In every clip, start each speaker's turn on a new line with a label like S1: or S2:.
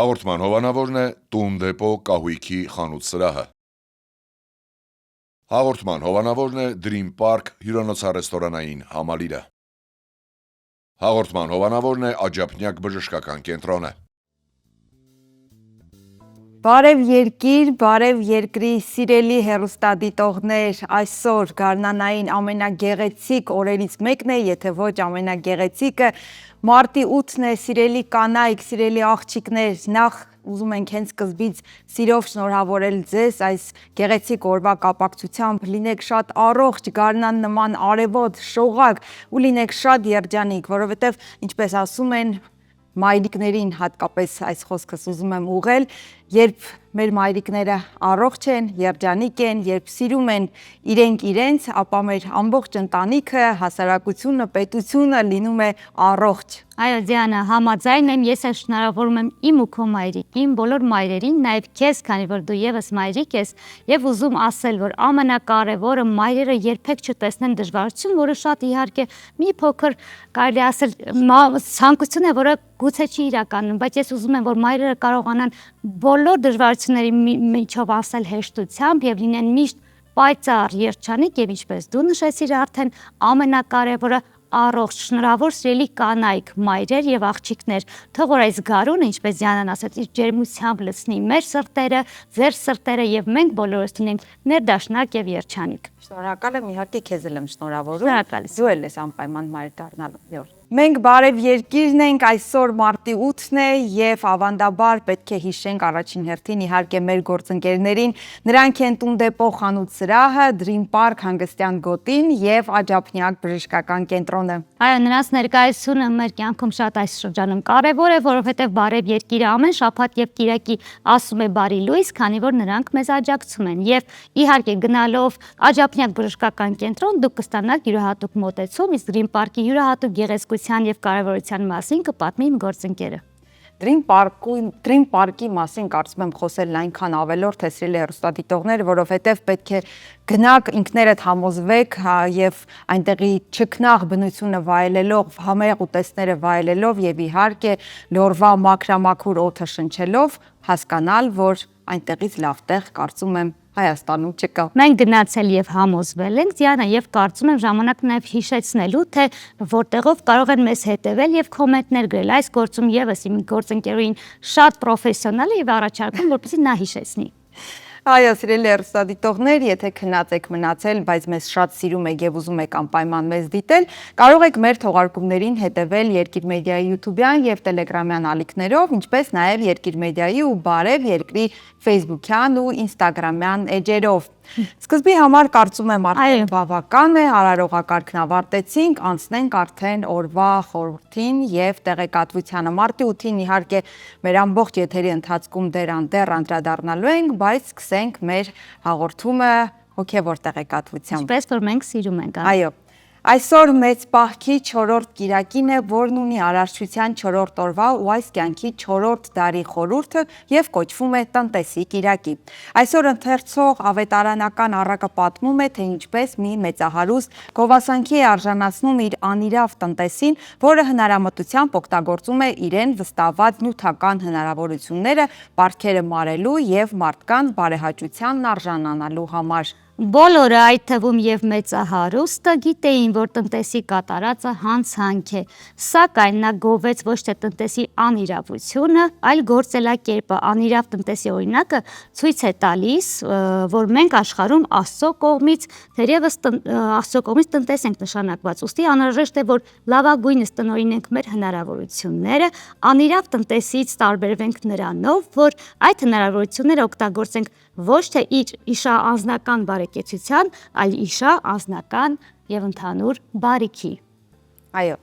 S1: Հաղորդման հովանավորն է Տուն դեպո կահույքի խանութ սրահը։ Հաղորդման հովանավորն է Dream Park հյուրանոցառեստորանային համալիրը։ Հաղորդման հովանավորն է Աջափնյակ բժշկական կենտրոնը։
S2: Բարև երկիր, բարև երկրի սիրելի հեռուստադիտողներ, այսօր գարնանային ամենագեղեցիկ օրերից մեկն է, եթե ոչ ամենագեղեցիկը, մարտի 8-ն է, սիրելի կանայք, սիրելի աղջիկներ, նախ ուզում ենք հենց սկզբից սիրով շնորհավորել ձեզ այս գեղեցիկ օրվա կապակցությամբ, լինեք շատ առողջ, գարնան նման արևոտ, շողակ ու լինեք շատ երջանիկ, որովհետև ինչպես ասում են, մայրիկներին հատկապես այս խոսքս ուզում եմ ուղղել, երբ մեր մայրիկները առողջ են, երջանիկ են, երբ սիրում են իրենք իրենց, ապա մեր ամբողջ ընտանիքը, հասարակությունը, պետությունը լինում է առողջ։
S3: Այո, Դիանա, համաձայն եմ, ես էլ շնորհավորում եմ իմ ու քո մայրիկին, բոլոր մայրերին, նաև քեզ, քանի որ դու եւս մայրիկ ես, եւ ուզում ասել, որ ամենակարևորը մայրերը երբեք չտեսնեն դժվարություն, որը շատ իհարկե մի փոքր կարելի ասել ցանկություն է, որը գուցե չի իրականում, բայց ես ուզում եմ, որ մայրերը կարողանան բոլոր դժվարությունների միջով ասել հեշտությամբ եւ լինեն միշտ պայծառ, երջանիկ եւ ինչպես դու նշեցիր արդեն ամենակարևորը առողջ, շնորհավոր սիրելի կանայք, մայրեր եւ աղջիկներ, թող որ այս գարունը, ինչպես Դիանան ասաց, իր ջերմությամբ լցնի մեր սրտերը, ձեր սրտերը եւ մենք բոլորս լինենք ներդաշնակ եւ երջանիկ։
S2: Շնորհակալ եմ, իհարկե քեզ էլ եմ շնորհավորում։
S3: Շնորհակալ եմ։
S2: Դու էլ ես անպայման մայր դառնալու։ Մենք բարև երկիրն ենք, այսօր մարտի 8-ն է եւ ավանդաբար պետք է հիշենք առաջին հերթին իհարկե մեր գործընկերներին, նրանք են Տուն դեպո խանութ սրահը, Dream Park հանգստյան գոտին եւ Աջափնյակ բժշկական կենտրոնը։
S3: Այո, նրանց ներկայությունը մեր կյանքում շատ այս շրջանում կարևոր է, որովհետեւ բարև երկիրը ամեն շաբաթ եւ կիրակի ասում է բարի լույս, քանի որ նրանք մեզ աջակցում են եւ իհարկե գնալով Աջափնյակ բժշկական կենտրոն դուք կստանաք յուրահատուկ մոտեցում, իսկ Dream Park-ի յուրահատուկ գեղեցկության եւ կարևորության մասին կպատմի իմ գործընկերը։
S2: Dream Park-ի մասին կարծում եմ խոսելն այնքան ավելորդ է, սիրելի հեռուստադիտողներ, որովհետև պետք է գնաք ինքներդ համոզվեք եւ այնտեղի չքնաղ բնությունը վայելելով, համեղ ուտեստները վայելելով եւ իհարկե լորվա մաքրամաքուր օդը շնչելով հասկանալ, որ այնտեղից լավ տեղ կարծում եմ Հայաստանում չկա։
S3: Մենք գնացել եւ համոզվել ենք, Դիանա, եւ կարծում եմ ժամանակ նաեւ հիշեցնելու, թե որտեղով կարող են մեզ հետեւել եւ կոմենտներ գրել։ Այս գործում եւս իմ գործընկերուին շատ պրոֆեսիոնալ է եւ առաջարկում, որպեսզի նա հիշեցնի։
S2: Այո, սիրելի հեռուստադիտողներ, եթե քնած եք մնացել, բայց մեզ շատ սիրում եք եւ ուզում եք անպայման մեզ դիտել, կարող եք մեր թողարկումներին հետևել Երկիր մեդիայի YouTube-յան եւ Telegram-յան ալիքներով, ինչպես նաեւ Երկիր մեդիայի ու Բարև երկրի Facebook-յան ու Instagram-յան էջերով։ Սկզբի համար կարծում եմ արդեն բավական է, արարողակարգն ավարտեցինք, անցնենք արդեն օրվա խորհրդին եւ տեղեկատվությանը։ Մարտի 8-ին իհարկե մեր ամբողջ եթերի ընթացքում դեռ անդրադառնալու ենք, բայց սկսենք մեր հաղորդումը հոգեվոր տեղեկատվությամբ։
S3: Ինչպես որ մենք սիրում ենք։
S2: Այո։ Այսօր մեծ պահքի 4-րդ կիրակին է, որն ունի արարչության 4-րդ օրվա ու այս կյանքի 4-րդ դարի խորհուրդը եւ կոչվում է տնտեսի կիրակի։ Այսօր ընթերցող ավետարանական առակը պատմում է, թե ինչպես մի մեծահարուստ գովասանքի է արժանացնում իր անիրավ տնտեսին, որը հնարամտությամբ օգտագործում է իրեն վստահված նյութական հնարավորությունները բարքերը մարելու եւ մարդկանց բարեհաճությանն արժանանալու համար։
S3: Բոլորը, այդ թվում եւ մեծահարուստը, գիտեին, որ տնտեսի կատարածը հանցանք է, սակայն նա գովեց ոչ թե տնտեսի անիրավությունը, այլ գործելակերպը։ Անիրավ տնտեսի օրինակը ցույց է տալիս, որ մենք աշխարհում Աստծո կողմից, թերևս Աստծո կողմից տնտես ենք նշանակված։ Ուստի անհրաժեշտ է, որ լավագույնս տնօրինենք մեր հնարավորությունները, անիրավ տնտեսից տարբերվենք նրանով, որ այդ հնարավորությունները օգտագործենք ոչ թե իշա անձնական բարեկեցության, այլ իշա անձնական եւ ընդհանուր բարիքի։
S2: Այո,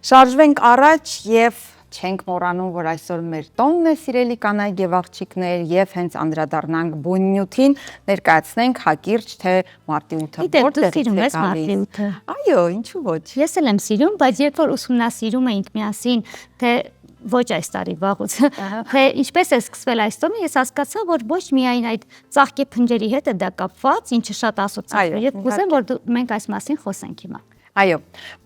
S2: շարժվենք առաջ եւ չենք մոռանում, որ այսօր մեր տոնն է, սիրելի կանայք եւ աղջիկներ, եւ հենց անդրադառնանք բույննյութին, ներկայացնենք հակիրճ թե մարտի 8-ը
S3: որտեղ սիրում ես մարտի 8-ը։
S2: Այո, ինչու ոչ։
S3: Ես էլ եմ սիրում, բայց երբ որ ուսումնասիրում էինք միասին, թե ոչ այս տարի վաղուց, թե ինչպես է սկսվել այս տոնը, ես հասկացա, որ ոչ միայն այդ ծաղկի փնջերի հետ է դա կապված, ինչը շատ ասոցիացիա է, եւ կուզեմ, որ մենք այս մասին խոսենք հիմա։
S2: Այո,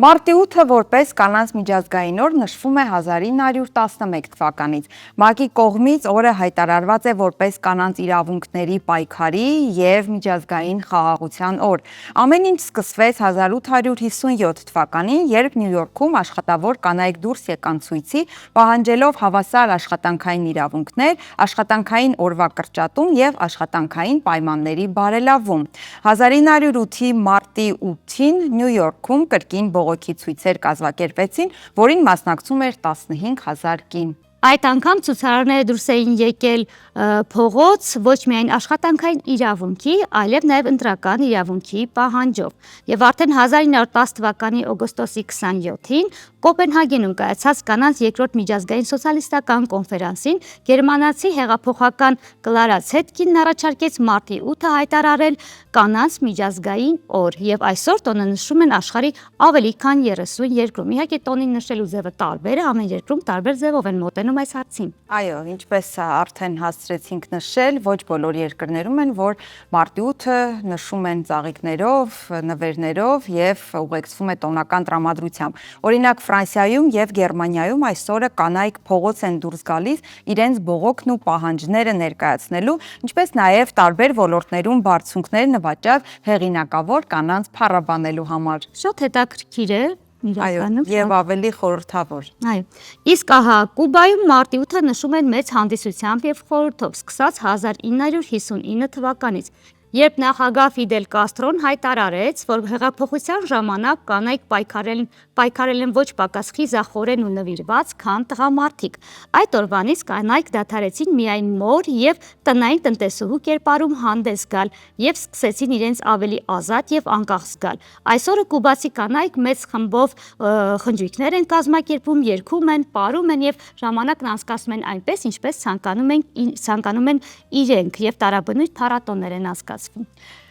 S2: մարտի 8-ը որպես կանանց միջազգային օր նշվում է 1911 թվականից։ ՄԱԿ-ի կողմից օրը հայտարարված է որպես կանանց իրավունքների պայքարի և միջազգային խաղաղության օր։ Ամեն ինչ սկսվեց 1857 թվականին, երբ Նյու Յորքում աշխատավոր կանայք դուրս եկան ցույցի, պահանջելով հավասար աշխատանքային իրավունքներ, աշխատանքային օրվա կրճատում և աշխատանքային պայմանների բարելավում։ 1908-ի մարտի 8-ին Նյու Յորքում կրկին բողոքի ցույցեր կազմակերպվեցին, որին մասնակցում էր 15,000 կին։
S3: Այդ անգամ ցուցարարները դուրս էին եկել փողոց ոչ միայն աշխատանքային իրավունքի, այլև նաև ընտրական իրավունքի պահանջով։ Եվ արդեն 1910 թվականի օգոստոսի 27-ին Կոպենհագենում կայացած կանանց երկրորդ միջազգային սոցիալիստական կոնֆերանսին գերմանացի հեղափոխական Կլարա Ցետկինն առաջարկեց մարտի 8-ը հայտարարել կանանց միջազգային օր, եւ այսօր տոնը նշում են աշխարհի ավելի քան 30 երկրում։ Իհարկե տոնին նշելու ձևը տարբեր է, ամեն երկրում տարբեր ձևով են մոտենում այս հարցին։
S2: Այո, ինչպես արդեն հասցրեցինք նշել, ոչ բոլոր երկրներում են, որ մարտի 8-ը նշում են ծաղիկներով, նվերներով եւ ուղեկցվում է տոնական տրամադրությամբ։ Օրինակ Ֆրանսիայում եւ Գերմանիայում այսօրը կանայք փողոց են դուրս գալիս իրենց բողոքն ու պահանջները ներկայացնելու, ինչպես նաեւ տարբեր ոլորտներում բարձունքներ նվաճած հեղինակավոր կանանց փառաբանելու համար։
S3: Շատ հետաքրքիր է։
S2: Այո, եւ ավելի խորհրդավոր։
S3: Այո։ Իսկ ահա Կուբայում մարտի 8-ը նշում են մեծ հանդիսությամբ եւ խորհրդով, սկսած 1959 թվականից, երբ նախագահ Ֆիդել Կաստրոն հայտարարեց, որ հեղափոխության ժամանակ կանայք պայքարել են ոչ պակաս խիզախորեն ու նվիրված, քան տղամարդիկ։ Այդ օրվանից կանայք դադարեցին միայն մոր եւ տնային տնտեսուհու կերպարում հանդես գալ եւ սկսեցին իրենց ավելի ազատ եւ անկախ զգալ։ Այսօրը կուբացի կանայք մեծ խմբով խնջույքներ են կազմակերպում, երգում են, պարում են եւ ժամանակն անցկացնում են այնպես, ինչպես ցանկանում են իրենք եւ տարաբնույթ փառատոներ են անցկացվում։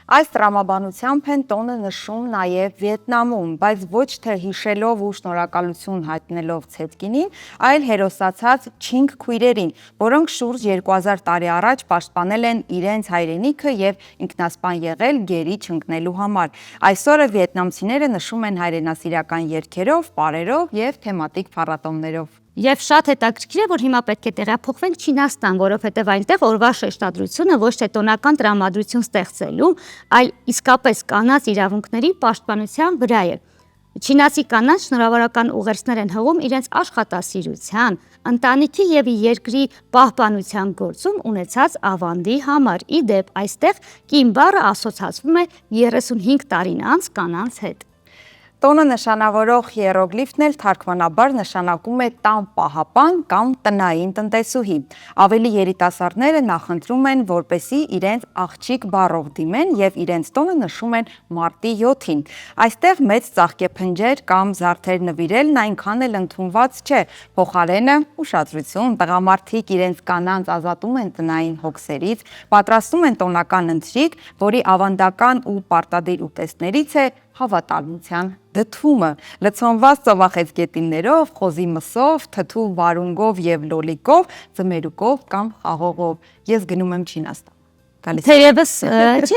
S2: Այս տրամաբանությամբ են տոնը նշում նաև Վիետնամում, բայց ոչ թե հիշելով ու շնորհակալություն հայտնելով Ցետկինին, այլ հերոսացած չինգ քույրերին, որոնք շուրջ 2000 տարի առաջ պաշտպանել են իրենց հայրենիքը եւ ինքնասպան եղել գերի չընկնելու համար։ Այսօրը վիետնամցիները նշում են հայրենասիրական երգերով, պարերով եւ թեմատիկ փառատոներով։
S3: Եվ շատ հետաքրքիր է, որ հիմա պետք է տեղափոխվենք Չինաստան, որովհետև այնտեղ օրվա շեշտադրությունը ոչ թե տոնական տրամադրություն ստեղծելու, այլ իսկապես կանանց իրավունքների պաշտպանության վրա է։ Չինացի կանանց շնորհավորական ուղերձներ են հղում իրենց աշխատասիրության, ընտանիքի եւ երկրի պահպանության գործում ունեցած ավանդի համար։ Ի դեպ, այստեղ կին բառը ասոցացվում է 35 տարին անց կանանց հետ։
S2: Տոնը նշանավորող հիերոգլիֆն էլ թարգմանաբար նշանակում է տան պահապան կամ տնային տնտեսուհի։ Ավելի երիտասարդները նախընտրում են, որպեսզի իրենց աղջիկ բառով դիմեն եւ իրենց տոնը նշում են մարտի 7-ին։ Այստեղ մեծ ծաղկեփնջեր կամ զարդեր նվիրելն այնքան էլ ընդունված չէ։ Փոխարենը ուշադրություն, տղամարդիկ իրենց կանանց ազատում են տնային հոգսերից, պատրաստում են տոնական ընթրիք, որի ավանդական ու պարտադիր ուտեստներից է հավատարմության դդումը, լցոնված ծովախեցգետիններով, խոզի մսով, թթու վարունգով եւ լոլիկով, ձմերուկով կամ խաղողով։ Ես գնում եմ Չինաստան։
S3: Թերևս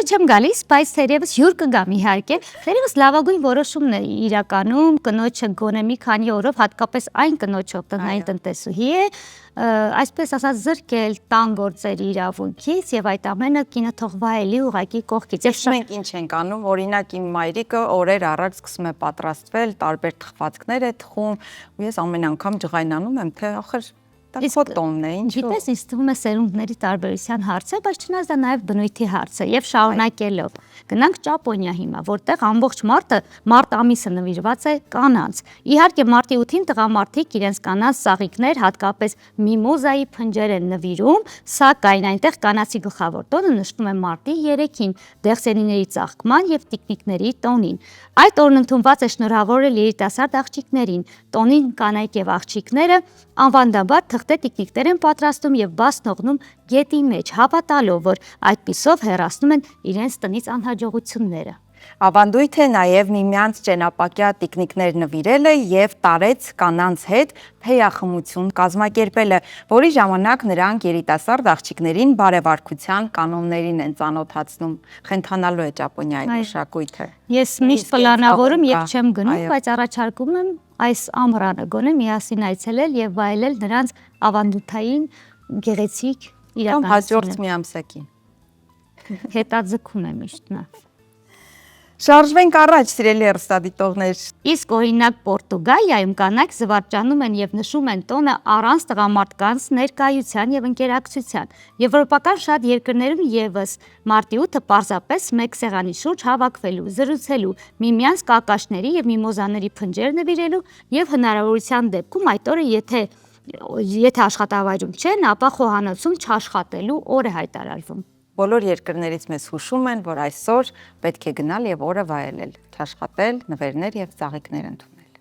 S3: չեմ գալիս, բայց թերևս հյուր կգամ իհարկե։ Թերևս լավագույն որոշումն է իրականում կնոջը գոնե մի քանի օրով, հատկապես այն կնոջով տնային տնտեսուհի է, այսպես ասած զրկել տան գործերի իրավունքից եւ այդ ամենը կինը թող վայելի ուղակի կողքից։
S2: Եվ մենք ինչ ենք անում, օրինակ իմ մայրիկը օրեր առաջ սկսում է պատրաստվել, տարբեր թխվածքներ է թխում, ու ես ամեն անգամ ջղայնանում եմ, թե ախր դա ֆոտոնն է, ինչու։
S3: Գիտես, ինձ թվում է սերունդների տարբերության հարց է, բայց չնայած դա նաև բնույթի հարց է եւ շարունակելով։ Գնանք Ճապոնիա հիմա, որտեղ ամբողջ մարտ ամիսը նվիրված է կանանց։ Իհարկե մարտի 8-ին տղամարդիկ իրենց կանանց ծաղիկներ, հատկապես միմոզայի փնջեր են նվիրում, սակայն այնտեղ կանացի գլխավոր տոնը նշվում է մարտի 3-ին, դեղսենիների ծաղկման եւ տիկնիկների տոնին։ Այդ օրն ընդունված է շնորհավորել երիտասարդ աղջիկներին։ Տոնին կանայք եւ աղջիկները անվանդաբար թղթե տիկնիկներ են պատրաստում եւ բաց թողնում գետի մեջ, հավատալով, որ այդպիսով հեռացնում են իրենց տնից անհաջողությունները։
S2: Ավանդույթ է նաև միմյանց ճենապակյա տիկնիկներ նվիրելը եւ տարեց կանանց հետ թեյախմություն կազմակերպելը, որի ժամանակ նրանք երիտասարդ աղջիկներին բարևարքության կանոններին են ծանոթացնում։ Խենթանալու է Ճապոնիայի մշակույթը։
S3: Ես միշտ պլանավորում եւ չեմ գնում, բայց առաջարկում եմ այս ամռանը գոնե միասին այցելել եւ վայելել նրանց ավանդութային գեղեցիկ իրականությունը։
S2: Հաջորդ մի ամսակին։
S3: Հետաձգում եմ միշտ նա։
S2: Շարժվենք առաջ, սիրելի հեռուստադիտողներ։
S3: Իսկ օրինակ Պորտուգալիայում կանայք զվարճանում են եւ նշում են տոնը առանց տղամարդկանց ներկայության եւ ընկերակցության։ Եվրոպական շատ երկրներում եւս մարտի 8-ը պարզապես մեկ սեղանի շուրջ հավաքվելու, զրուցելու, միմյանց կակաշների եւ միմոզաների փնջեր նվիրելու եւ հնարավորության դեպքում այդ օրը եթե աշխատավայրում չեն, ապա խոհանոցում չաշխատելու օր է հայտարարվում։
S2: Բոլոր երկրներից մեզ հուշում են, որ այսօր պետք է գնալ եւ օրը վայելել, չաշխատել, նվերներ եւ ծաղիկներ ընդունել։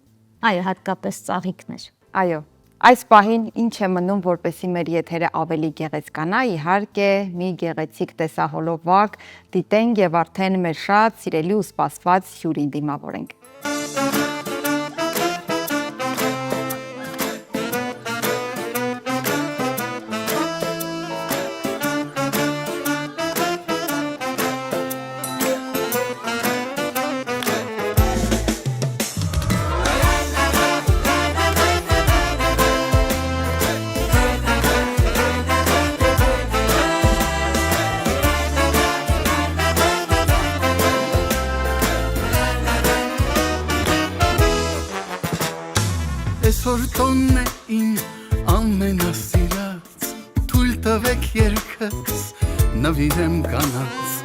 S3: Այո, հատկապես ծաղիկներ։
S2: Այո, այս պահին ինչ է մնում, որպեսզի մեր եթերը ավելի գեղեցկանա, իհարկե, մի գեղեցիկ տեսահոլովակ դիտենք եւ արդեն մեր շատ սիրելի ու սպասված հյուրին դիմավորենք։
S4: Այսօր տոնն է իմ ամենասիրած, թույլ տվեք երգս նվիրեմ կանանց,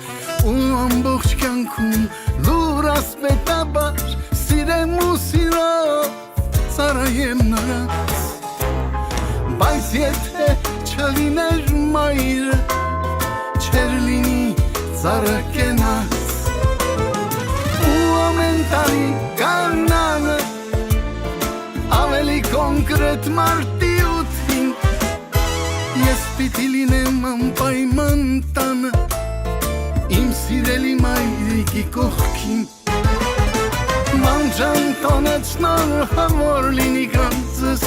S4: ու ամբողջ կյանքում լուր ասպետաբար սիրեմ ու սիրով ծառայեմ նրանց, բայց եթե չլիներ մայրը, չեր լինի ծառը կենաց, ու ամեն տարի կանանը ավելի կոնկրետ մարտի 8-ին ես պիտի լինեմ անպայման տանը իմ սիրելի մայրիկի կողքին մանջան տոնեց շնորհավոր լինի գանձս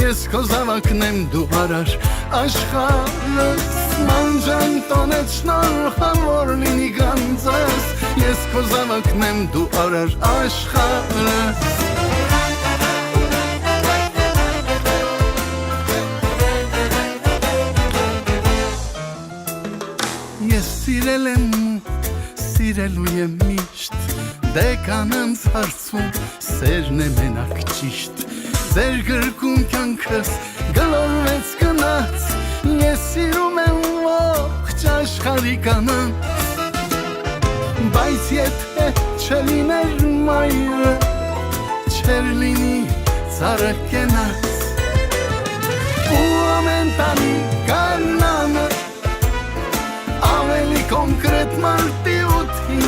S4: ես քո զավակն եմ դու արար աշխարհս մանջան տոնեց շնորհավոր լինի գանձս ես քո զավակն եմ դու արար աշխարհս Սիրել եմ ու սիրելու եմ միշտ Դե կանանց հարցում սերն է մենակ ճիշտ Ձեր գրկում կյանքս գլորվեց գնաց Ես սիրում եմ ողջ աշխարհի կանանց Բայց եթե չլիներ մայրը Չեր լինի ծառը կենաց Ու ամեն տանի կանանը Ավելի կոնկրետ մարտի 8-ին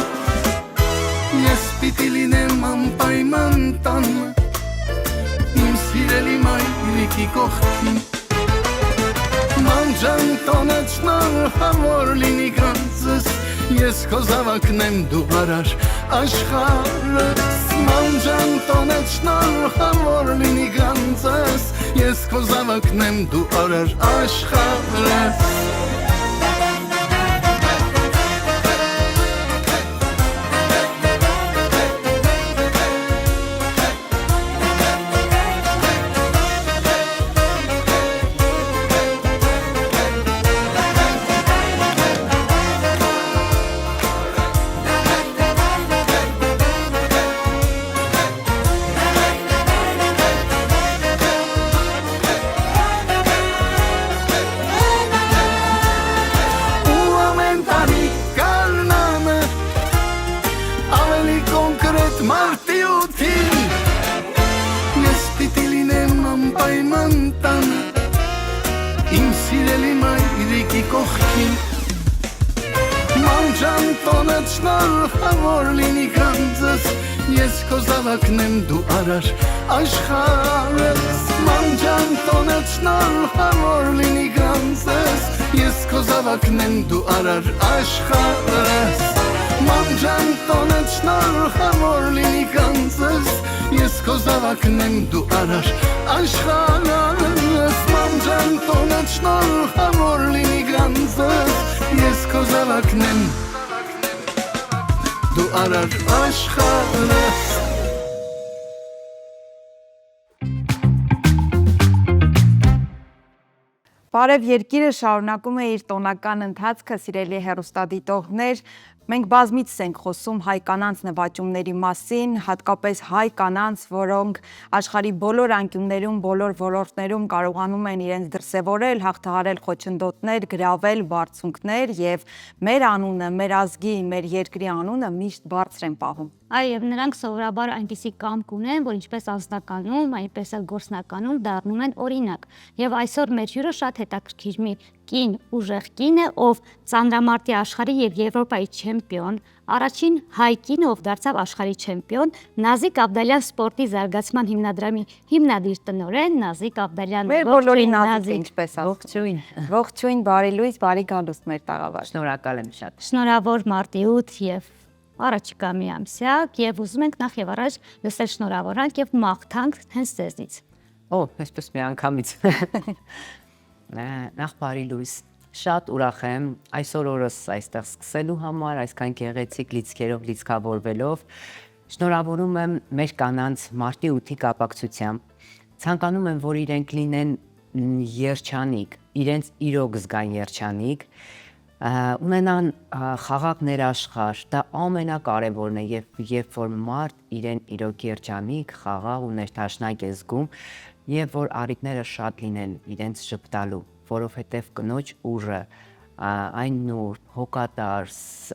S4: Ես պիտի լինեմ անպայման տանը Իմ սիրելի մայրիկի կողքին Մանջան տոնեց շնորհավոր լինի գանձս Ես քո զավակն եմ դու արար աշխարհս Մանջան տոնեց շնորհավոր լինի գանձս Ես քո զավակն եմ դու արար աշխարհս Մարտի 8-ին Ես պիտի լինեմ անպայման տանը Իմ սիրելի մայրիկի կողքին Մանջան տոնեց շնորհավոր լինի գանձս Ես քո զավակն եմ դու արար աշխարհս Մանջան տոնեց շնորհավոր լինի գանձս Ես քո զավակն եմ դու արար աշխարհս Մանջան տոնեց շնորհավոր լինի կանցս Ես քո զավակն եմ դու արար աշխարհս Մանջան տոնեց շնորհավոր լինի կանցս Ես քո զավակն եմ դու արար աշխարհս
S2: Բարև երկիրը շարունակում է իր տոնական ընթացքը, սիրելի հեռուստադիտողներ, մենք բազմիցս ենք խոսում հայ կանանց նվաճումների մասին, հատկապես հայ կանանց, որոնք աշխարհի բոլոր անկյուններում, բոլոր ոլորտներում կարողանում են իրենց դրսևորել, հաղթահարել խոչընդոտներ, գրավել բարձունքներ եւ մեր անունը, մեր ազգի, մեր երկրի անունը միշտ բարձր են պահում։
S3: Այո, եւ նրանք սովորաբար այնպիսի կամք ունեն, որ ինչպես անձնականում, այնպես էլ գործնականում դառնում են օրինակ։ Եվ այսօր մեր հյուրը շատ հետաքրքիր մի կին, ուժեղ կին է, ով ծանրամարտի աշխարհի եւ Եվրոպայի չեմպիոն, առաջին հայ կինը, ով դարձավ աշխարհի չեմպիոն, Նազիկ Աբդալյան սպորտի զարգացման հիմնադրամի հիմնադիր տնօրեն Նազիկ Աբդալյան։
S2: Մեր բոլորի Նազիկ, ինչպես ասում։
S5: Ողջույն։
S2: Ողջույն, բարի լույս, բարի գալուստ մեր տաղավար։
S5: Շնորհակալ եմ շատ։
S3: Շնորհավոր մարտի 8 եւ առաջիկա մի ամսյակ եւ ուզում ենք նախ եւ առաջ լսել շնորհավորանք եւ մաղթանք հենց ձեզնից։
S5: Օ, այսպես մի անգամից։ Նախ բարի լույս։ Շատ ուրախ եմ այսօր օրս այստեղ սկսելու համար, այսքան գեղեցիկ լիցքերով լիցքավորվելով։ Շնորհավորում եմ մեր կանանց մարտի 8-ի կապակցությամբ։ Ցանկանում եմ, որ իրենք լինեն երջանիկ, իրենց իրոք զգան երջանիկ, ունենան խաղաղ ներաշխար, դա ամենակարևորն է եւ երբ որ մարդ իրեն իրոք երջանիկ, խաղաղ ու ներդաշնակ է զգում եւ որ առիթները շատ լինեն իրենց շփտալու, որովհետեւ կնոջ ուժը այն նուրբ, հոգատար,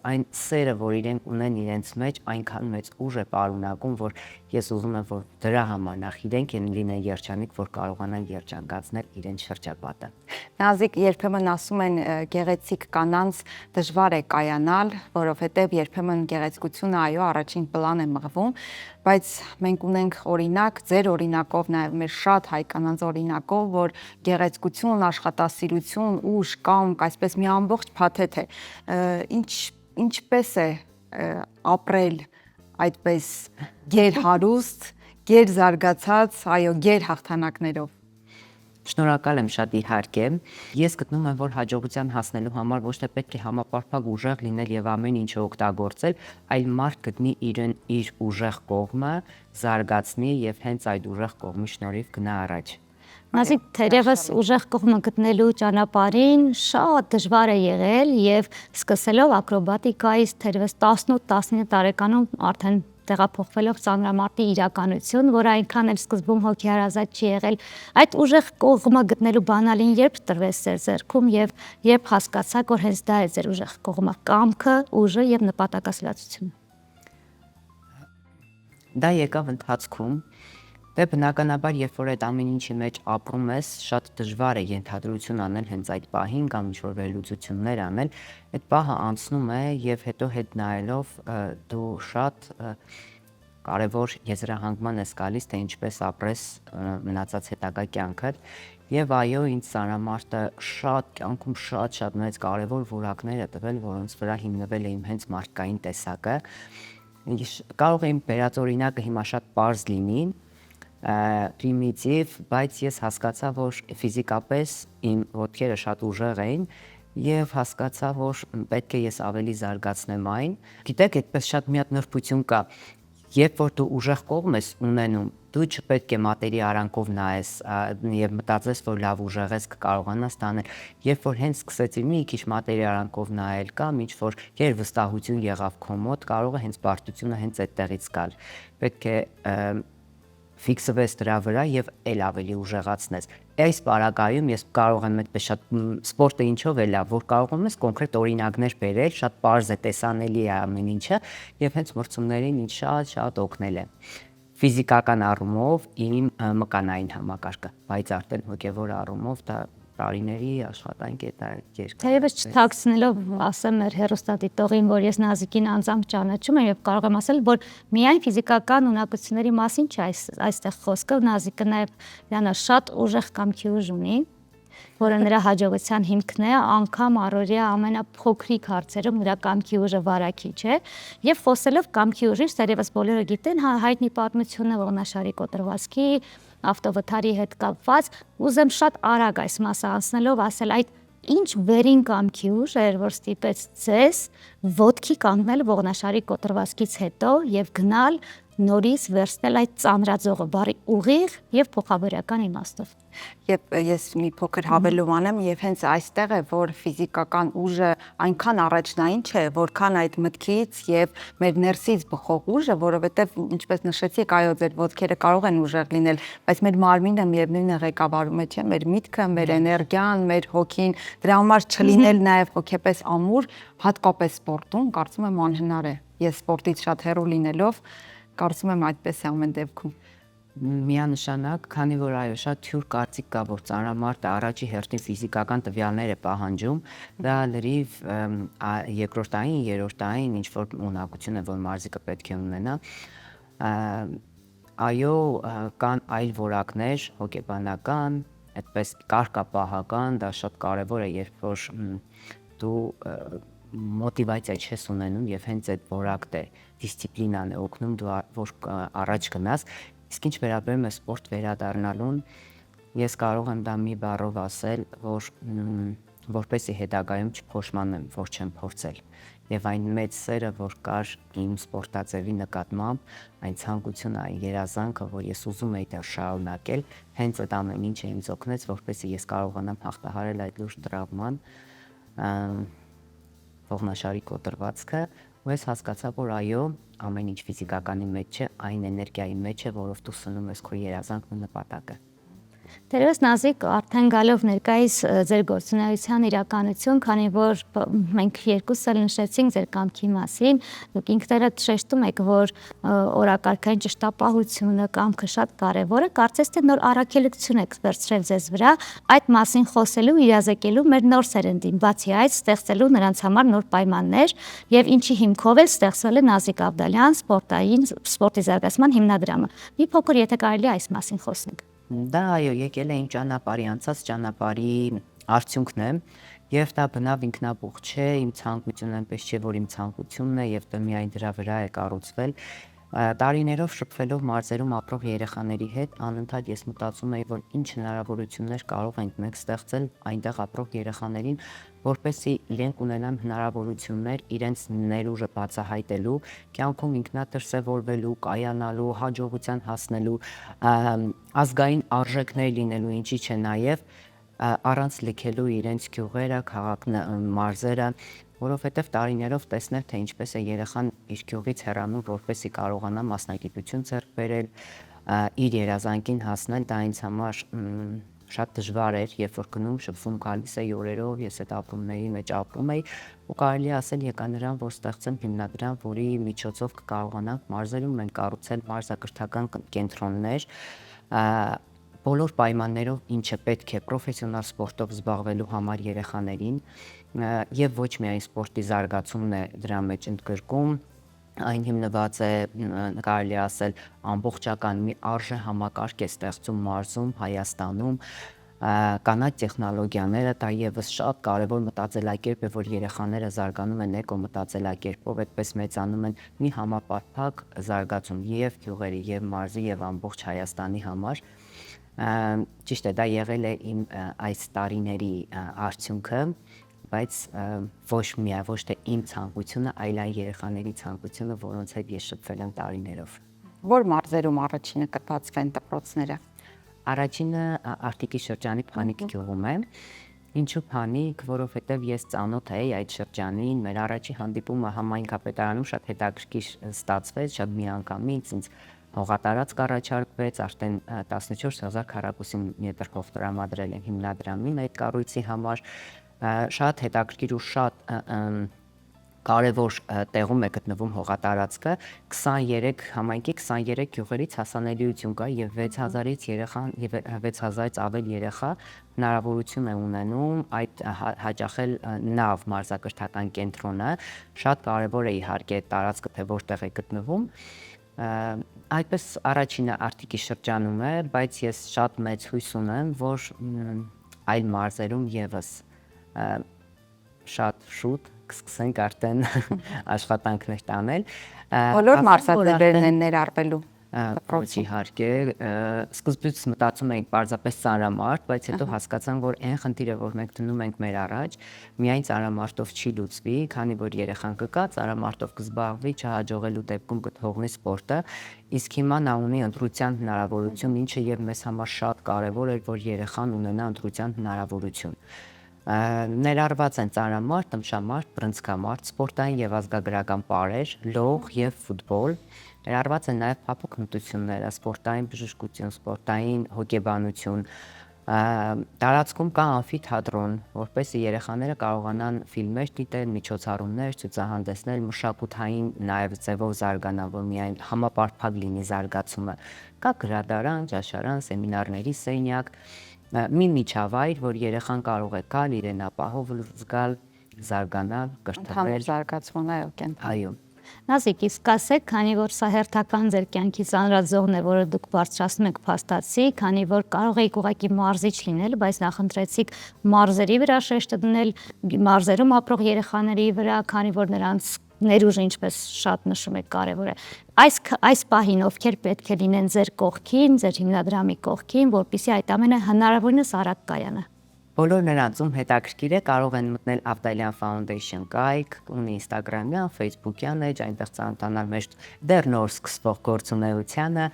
S5: այն սերը, որ իրենք ունեն իրենց մեջ, այնքան մեծ ուժ է պարունակում, որ ես ուզում եմ, որ դրա համար նախ իրենք լինեն երջանիկ, որ կարողանան երջանկացնել իրենց շրջապատը։
S2: Նազիկ, երբեմն ասում են գեղեցիկ կանանց դժվար է կայանալ, որովհետև երբեմն գեղեցկությունը այո առաջին պլան է մղվում, բայց մենք ունենք օրինակ, ձեր օրինակով, նաև մեր շատ հայ կանանց օրինակով, որ գեղեցկություն, աշխատասիրություն, ուժ, կամք, այսպես մի ամբողջ փաթեթ է։ Ինչպես է ապրել այդպես գերհարուստ, գերզարգացած, այո, գերհաղթանակներով։
S5: Շնորհակալ եմ շատ իհարկե։ Ես գտնում եմ, որ հաջողության հասնելու համար ոչ թե պետք է համապարփակ ուժեղ լինել եւ ամեն ինչը օգտագործել, այլ մարդ գտնի իր ուժեղ կողմը, զարգացնի եւ հենց այդ ուժեղ կողմի շնորհիվ գնա առաջ։
S3: Նազիկ, թերևս ուժեղ կողմը գտնելու ճանապարհին շատ դժվար է եղել եւ սկսելով ակրոբատիկայից թերևս 18-19 տարեկանում արդեն տեղափոխվելով ծանրամարտի իրականություն, որ այնքան էլ սկզբում հոգեհարազատ չի եղել, այդ ուժեղ կողմը գտնելու բանալին երբ տրվեց ձեր ձեռքում եւ երբ հասկացաք, որ հենց դա է ձեր ուժեղ կողմը, կամքը, ուժը եւ նպատակասլացությունը։
S5: Դա եկավ ընթացքում։ Դե բնականաբար, երբ որ այդ ամեն ինչի մեջ ապրում ես, շատ դժվար է ենթադրություն անել հենց այդ պահին կամ ինչ-որ վերլուծություններ անել, այդ պահը անցնում է եւ հետո հետ նայելով դու շատ կարևոր եզրահանգման ես գալիս, թե ինչպես ապրես մնացած հետագա կյանքդ եւ այո, ինձ ծանրամարտը շատ կյանքում շատ մեծ կարևոր որակներ է տվել, որոնց վրա հիմնվել է իմ հենց մարդկային տեսակը։ Կարող եմ բերած օրինակը հիմա շատ պարզ լինի, պրիմիտիվ, բայց ես հասկացա, որ ֆիզիկապես իմ ոտքերը շատ ուժեղ էին եւ հասկացա, որ պետք է ես ավելի զարգացնեմ այն։ Գիտեք, այդպես շատ մի հատ նրբություն կա, երբ որ դու ուժեղ կողմ ես ունենում, դու չպետք է մատերի արանքով նայես եւ մտածես, որ լավ ուժեղ ես կկարողանաս տանել։ Երբ որ հենց սկսեցի մի քիչ մատերի արանքով նայել կամ ինչ որ երևստահություն եղավ քո մոտ, կարող է հենց բարդությունը հենց այդտեղից գալ։ Պետք է ֆիքսվես դրա վրա եւ ել ավելի ուժեղացնես։ Այս պարագայում ես կարող եմ այդպես շատ սպորտը ինչով է լավ, որ կարողանում ես կոնկրետ օրինակներ բերել, շատ պարզ է, տեսանելի է ամեն ինչը եւ հենց մրցումներին ինձ շատ օգնել է։ Ֆիզիկական առումով իմ մկանային համակարգը, բայց արդեն հոգեվոր առումով դա տարիների աշխատանք է դա երկար։
S3: Թերևս չթաքցնելով ասեմ մեր հեռուստադիտողին, որ ես Նազիկին անձամբ ճանաչում եմ եւ կարող եմ ասել, որ միայն ֆիզիկական ունակությունների մասին չէ այստեղ խոսքը, Նազիկը նաեւ լանա շատ ուժեղ կամքի ուժ ունի որը նրա հաջողության հիմքն է, անգամ առօրյա ամենափոքրիկ հարցերում նրա կամքի ուժը վարակիչ է, եւ խոսելով կամքի ուժից, դեռևս բոլորը գիտեն հայտնի պատմությունը ողնաշարի կոտրվածքի, ավտովթարի հետ կապված, ուզեմ շատ արագ այս մասը անցնելով ասել այդ ինչ վերին կամքի ուժ էր, որ ստիպեց ձեզ ոտքի կանգնել ողնաշարի կոտրվածքից հետո եւ գնալ նորից վերցնել այդ ծանրաձողը բարի ուղիղ եւ փոխաբերական իմաստով։
S2: Եվ ես մի փոքր հավելում անեմ եւ հենց այստեղ է, որ ֆիզիկական ուժը այնքան առաջնային չէ, որքան այդ մտքից եւ մեր ներսից բխող ուժը, որովհետեւ ինչպես նշեցիք, այո, ձեր ոտքերը կարող են ուժեղ լինել, բայց մեր մարմինը միևնույն է ղեկավարում է, չէ՞, մեր միտքը, մեր էներգիան, մեր հոգին, դրա համար չլինել նաեւ հոգեպես ամուր, հատկապես սպորտում, կարծում եմ անհնար է։ Ես սպորտից շատ հեռու լինելով կարծում եմ այդպես է ամեն դեպքում։
S5: Միանշանակ, քանի որ այո, շատ թյուր կարծիք կա, որ ծանրամարտը առաջի հերթին ֆիզիկական տվյալներ է պահանջում, դա լրիվ երկրորդային, երրորդային ինչ որ ունակություն է, որ մարզիկը պետք է ունենա։ Այո, կան այլ որակներ, հոգեբանական, այդպես կարգապահական, դա շատ կարևոր է, երբ որ դու մոտիվացիա չես ունենում եւ հենց այդ որակն է, դիսցիպլինան է օգնում դու որ առաջ գնաս, իսկ ինչ վերաբերում է սպորտ վերադառնալուն, ես կարող եմ դա մի բառով ասել, որ որպեսզի հետագայում չփոշմանեմ, որ չեմ փորձել եւ այն մեծ սերը, որ կար իմ սպորտաձևի նկատմամբ, այն ցանկությունը, այն երազանքը, որ ես ուզում էի դա շարունակել, հենց այդ ամեն ինչը ինձ օգնեց, որպեսզի ես կարողանամ հաղթահարել այդ լուրջ տրավման, ողնաշարի կոտրվածքը, ու ես հասկացա, որ այո, ամեն ինչ ֆիզիկականի մեջ չէ, այն էներգիայի մեջ է, որով դու սնում ես քո երազանքն ու նպատակը։
S3: Դերևս Նազիկ արդեն գալով ներկայիս ձեր գործունեության իրականություն, քանի որ մենք երկուսս էլ նշեցինք ձեր կամքի մասին, դուք ինքներդ շեշտում եք, որ օրակարգային ճշտապահությունը, կամքը շատ կարևոր է, կարծես թե նոր առաքելություն եք վերցրել ձեզ վրա, այդ մասին խոսելու, իրազեկելու մեր նոր սերնդին, բացի այդ ստեղծելու նրանց համար նոր պայմաններ եւ ինչի հիմքով էլ ստեղծվել է Նազիկ Ավդալյան սպորտի զարգացման հիմնադրամը։ Մի փոքր եթե կարելի այս մասին խոսենք։
S5: Դա այո, եկել է իմ ճանապարհի, անցած ճանապարհի արդյունքն է, եւ դա բնավ ինքնաբուխ չէ, իմ ցանկությունը այնպես չէ, որ իմ ցանկությունն է եւ դա միայն դրա վրա է կառուցվել։ Տարիներով շփվելով մարզերում ապրող երեխաների հետ, անընդհատ ես մտածում էի, որ ինչ հնարավորություններ կարող ենք մենք ստեղծել այնտեղ ապրող երեխաներին, որպեսզի իրենք ունենան հնարավորություններ իրենց ներուժը բացահայտելու, կյանքում ինքնադրսևորվելու, կայանալու, հաջողության հասնելու, ազգային արժեքներ լինելու, ինչի՞ չէ նաև առանց լքելու իրենց գյուղերը, մարզերը, որովհետև տարիներով տեսնել, թե ինչպես է երեխան իր գյուղից հեռանում, որպեսզի կարողանա մասնագիտություն ձեռք բերել, իր երազանքին հասնել, դա ինձ համար շատ դժվար էր, երբ որ գնում շփվում գալիս է օրերով, ես այդ ապրումների մեջ ապրում էի, ու կարելի ասել եկա նրան, որ ստեղծեմ հիմնադրամ, որի միջոցով կկարողանանք մարզերում մենք կառուցել մարզակրթական կենտրոններ, բոլոր պայմաններով ինչը պետք է պրոֆեսիոնալ սպորտով զբաղվելու համար երեխաներին եւ ոչ միայն սպորտի զարգացումն է դրա մեջ ընդգրկում, այն հիմնված է կարելի ասել ամբողջական մի արժե համակարգ է ստեղծում մարզում, Հայաստանում, կանաչ տեխնոլոգիաները, դա եւս շատ կարեւոր մտածելակերպ է, որ երեխաները զարգանում են էկո մտածելակերպով, այդպես մեծանում են մի համապարփակ զարգացում եւ գյուղերի, եւ մարզի, եւ ամբողջ Հայաստանի համար։ Ճիշտ է, դա եղել է իմ այս տարիների արդյունքը, բայց ոչ թե իմ ցանկությունը, այլ այն երեխաների ցանկությունը, որոնց հետ ես շփվել եմ տարիներով։
S2: Որ մարզերում առաջինը կբացվեն դպրոցները։
S5: Առաջինը Արտիկի շրջանի Փանիկ գյուղում է։ Ինչու Փանիկ, որովհետև ես ծանոթ էի այդ շրջանին, մեր առաջի հանդիպումը համայնքապետարանում շատ հետաքրքիր ստացվեց, շատ միանգամից ինձ հողատարածք առաջարկվեց, արդեն 14,000 քառակուսի մետր հող տրամադրել են հիմնադրամին այդ կառույցի համար, շատ հետաքրքիր ու շատ կարևոր տեղում է գտնվում հողատարածքը, 23 համայնքի 23 գյուղերից հասանելիություն կա եւ 6000-ից ավել երեխա հնարավորություն է ունենում այդ հաճախել նավ մարզակրթական կենտրոնը, շատ կարևոր է իհարկե տարածքը, թե որտեղ է գտնվում։ Այդպես առաջինը Արտիկի շրջանում է, բայց ես շատ մեծ հույս ունեմ, որ այլ մարզերում եւս շատ շուտ կսկսենք արդեն աշխատանքներ տանել։
S2: Բոլոր մարզաձևերն են ներառվելու։
S5: Ոչ իհարկե, սկզբից մտածում էինք պարզապես ծանրամարտ, բայց հետո հասկացանք, որ այն խնդիրը, որ մենք դնում ենք մեր առաջ, միայն ծանրամարտով չի լուծվի, քանի որ երեխան կկա, ծանրամարտով կզբաղվի, չհաջողելու դեպքում կթողնի սպորտը, իսկ հիմա նա ունի ընտրության հնարավորություն, ինչը եւ մեզ համար շատ կարեւոր էր, որ երեխան ունենա ընտրության հնարավորություն։ Ներառված են ծանրամարտ, տմշամարտ, բռնցքամարտ, սպորտային եւ ազգագրական պարեր, լող եւ ֆուտբոլ։ Ներառված են նաեւ փափուկ հմտությունները, սպորտային բժշկություն, սպորտային հոգեբանություն։ Տարածքում կա ամֆիթատրոն, որպեսզի երեխաները կարողանան ֆիլմեր դիտել, միջոցառումներ, ցուցահանդեսներ, մշակութային նաեւ ձևով զարգանան, որ միայն համապարփակ լինի զարգացումը։ Կա գրադարան, ճաշարան, սեմինարների սենյակ, մի միջավայր, որ երեխան կարող է գալ, իրեն ապահով զգալ, զարգանալ, կրթվել,
S2: Զարգացման, այո, կենտրոն։
S5: այո։
S3: Նազիկ, իսկ ասեք, քանի որ սա հերթական ձեր կյանքի ծանրաձողն է, որը դուք բարձրացնում եք փաստացի, քանի որ կարող եք ուղղակի մարզիչ լինել, բայց նախընտրեցիք մարզերի վրա շեշտը դնել, մարզերում ապրող երեխաների վրա, քանի որ նրանց ներուժը, ինչպես շատ նշում եք, կարևոր է։ Այս պահին ովքեր պետք է լինեն ձեր կողքին, ձեր հիմնադրամի կողքին, որպեսզի այդ ամենը հնարավորինս արագ կայանա։
S5: Բոլոր նրանցում հետաքրքիր է, կարող են մտնել Avdalian Foundation կայք, ունի Instagram-յան, Facebook-յան էջ, այնտեղ ծանոթանալ մեր դեռ նոր սկսվող գործունեությանը,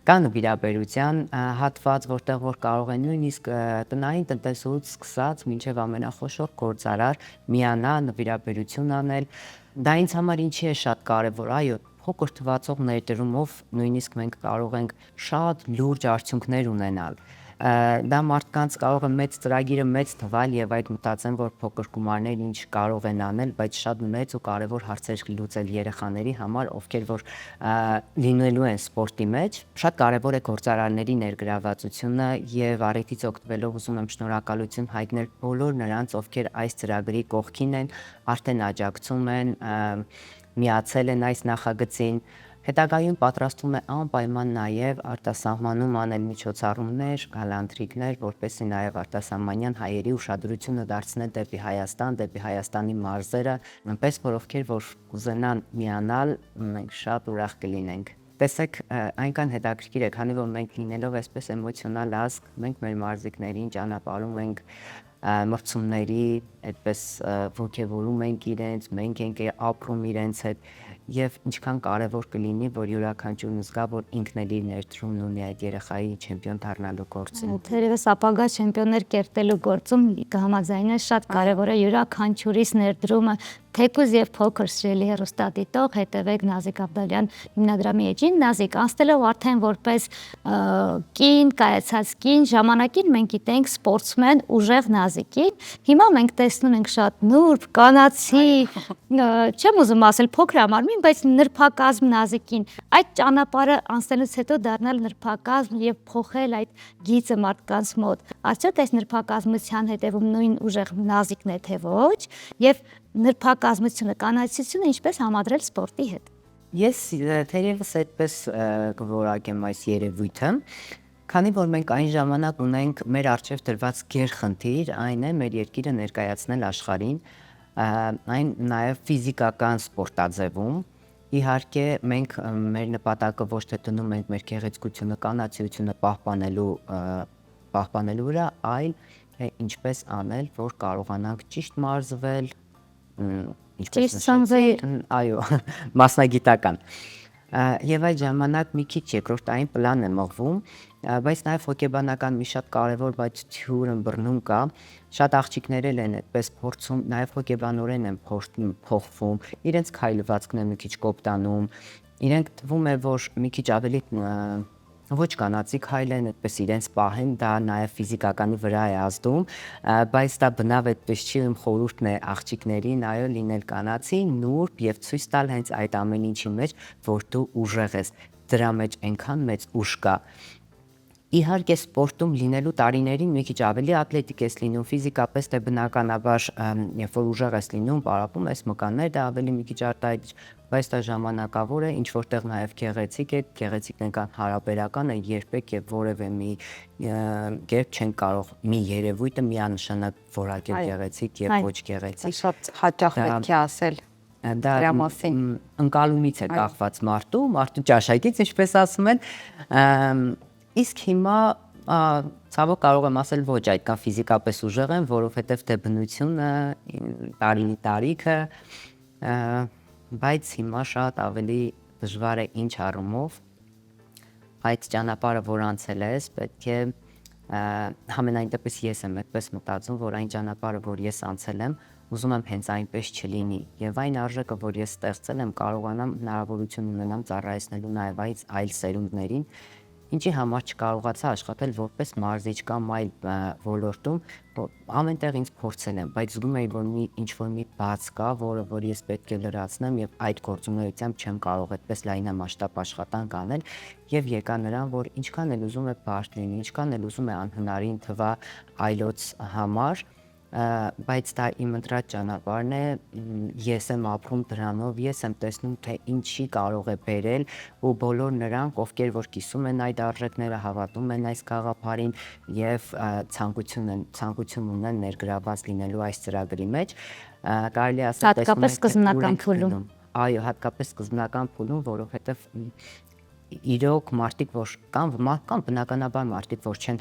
S5: կա նվիրաբերության հատված, որտեղ որ կարող են նույնիսկ տնային տնտեսությունից սկսած մինչև ամենախոշոր գործարար միանալ, նվիրաբերություն անել։ Դա ինձ համար ինչի է շատ կարևոր, այո, փոքր թվացող ներդրումով նույնիսկ մենք կարող ենք շատ լուրջ արդյունքներ ունենալ։ Դա մարդկանց կարող է մեծ ծրագիրը մեծ թվալ եւ այդ մտածեն, որ փոքր գումարներ ինչ կարող են անել, բայց շատ մեծ ու կարեւոր հարցեր լուծել երեխաների համար, ովքեր որ լինելու են սպորտի մեջ։ Շատ կարեւոր է գործարարների ներգրավվածությունը եւ առիթից օգտվելով ուզում եմ շնորհակալություն հայտնել բոլոր նրանց, ովքեր այս ծրագրի կողքին են, արդեն աջակցում են, միացել են այս նախագծին։ Հետագայում պատրաստվում է անպայման նաև արտասահմանում անել միջոցառումներ, գալանտրիկներ, որպեսզի նաև արտասահմանյան հայերի ուշադրությունը դարձնել դեպի Հայաստան, դեպի Հայաստանի մարզերը, այնպես որ ովքեր որ կուզենան միանալ, մենք շատ ուրախ կլինենք։ Տեսեք, այնքան հետաքրքիր է, քանի որ մենք լինելով այսպես էմոցիոնալ ազգ, մենք մեր մարզիկներին ճանապարհում ենք մրցումների, այդպես ոգևորում ենք իրենց, մենք ենք ապրում իրենց հետ եւ ինչքան կարեւոր կլինի, որ յուրաքանչյուրն զգա, որ ինքն էլ իր ներդրումն ունի այդ երեխայի չեմպիոն դառնալու գործում։
S3: Թերևս ապագա չեմպիոններ կերտելու գործում կհամաձայնես շատ կարևոր է յուրաքանչյուրիս ներդրումը, թեկուզ եւ փոքր սիրելի հեռուստադիտող, հետևեք Նազիկ Ավդալյան հիմնադրամի էջին։ Նազիկ, անցնելով արդեն որպես կին, կայացած կին, ժամանակին մենք գիտենք սպորտսմեն ուժեղ Նազիկին, հիմա մենք տեսնում ենք շատ նուրբ, կանացի, չեմ ուզում ասել փոքր ամառին, բայց նրբակազմ Նազիկին, այդ ճանապարհը անցնելուց հետո դառնալ նրբակազմ եւ փոխել այդ գիծը մարդկանց մոտ։ Արդյոք այս նրբակազմության հետևում նույն ուժեղ Նազիկն է թե ոչ, եւ նրբակազմությունը, կանացիությունը ինչպես համադրել սպորտի հետ։
S5: Ես թերևս այդպես կորակեմ այս երևույթը, քանի որ մենք այն ժամանակ ունենք մեր առջև դրված գերխնդիր, այն է մեր երկիրը ներկայացնել աշխարհին, այն նաև ֆիզիկական սպորտաձևում։ Իհարկե մենք մեր նպատակը ոչ թե դնում ենք մեր գեղեցկությունը, կանացիությունը պահպանելու վրա, այլ ինչպես անել, որ կարողանանք ճիշտ մարզվել,
S3: Ճիշտ սնվել,
S5: այո, մասնագիտական։ Եվ այդ ժամանակ մի քիչ երկրորդային պլան է մղվում, բայց նաև հոգեբանական մի շատ կարևոր, բայց թյուր ըմբռնում կա, շատ աղջիկներ են այդպես փորձում, նաև հոգեբանորեն են փոխվում, իրենց քայլվածքն է մի քիչ կոպտանում, իրենք թվում է, որ մի քիչ ավելի ոչ կանացիկ հայլ են, այդպես իրենց պահեն, դա նաև ֆիզիկականի վրա է ազդում, բայց դա բնավ այդպես չի, իմ խորհուրդն է աղջիկներին, այո, լինել կանացի, նուրբ եւ ցույց տալ հենց այդ ամեն ինչի մեջ, որ դու ուժեղ ես, դրա մեջ այնքան մեծ ուժ կա։ Իհարկե սպորտում լինելու տարիներին մի քիչ ավելի ատլետիկ ես լինում, ֆիզիկապես դե բնականաբար երբ որ ուժեղ ես լինում, պարապում ես մկաններ, դա ավելի մի քիչ արտահայտ, բայց դա ժամանակավոր է, ինչ որտեղ նաև գեղեցիկ է, գեղեցիկն հարաբերական է, երբեք եւ որևէ մի կերպ չեն կարող մի երևույթը միանշանակ որակել գեղեցիկ եւ ոչ գեղեցիկ։
S2: Շատ հաճախ պետք է ասել
S5: Դա
S2: դրա մասին։
S5: ընկալումից է կախված մարդու ճաշակից, ինչպես ասում են, իսկ հիմա ցավոք կարող եմ ասել ոչ այդքան ֆիզիկապես ուժեղ եմ, որովհետև դե բնությունը, տարիքը, բայց հիմա շատ ավելի դժվար է ինչ առումով, այդ ճանապարհը որ անցել ես, պետք է համենայն դեպս ես եմ այդպես մտածում, որ այն ճանապարհը որ ես անցել եմ, ուզում եմ հենց այնպես չլինի եւ այն արժեքը որ ես ստեղծել եմ կարողանամ հնարավորություն ունենամ ծառայեցնելու նաեւ այլ սերունդներին, ինչի համար չկարողացա աշխատել որպես մարզիչ կամ այլ ոլորտում, ամենտեղ ինձ փորձել եմ, բայց զգում էի որ ինչ-որ մի բաց կա, որ ես պետք է լրացնեմ եւ այդ գործունեությամբ չեմ կարող այդպես լայնամասշտաբ աշխատանք անել եւ եկա նրան, որ ինչքան էլ ուզում է բարդ լինի, ինչքան էլ ուզում է անհնարին թվա այլոց համար, բայց դա իմ ընտրած ճանապարհն է, ես եմ ապրում դրանով, ես եմ տեսնում թե ինչի կարող է բերել ու բոլոր նրանք, ովքեր որ կիսում են այդ արժեքները, հավատում են այս գաղափարին եւ ցանկություն ունեն ներգրաված լինելու այս ծրագրի մեջ, կարելի ասել
S3: հատկապես սկզբնական փուլում։
S5: Այո, հատկապես սկզբնական փուլում, որովհետեւ իրոք մարդիկ որ կան բնականաբար մարդիկ որ չեն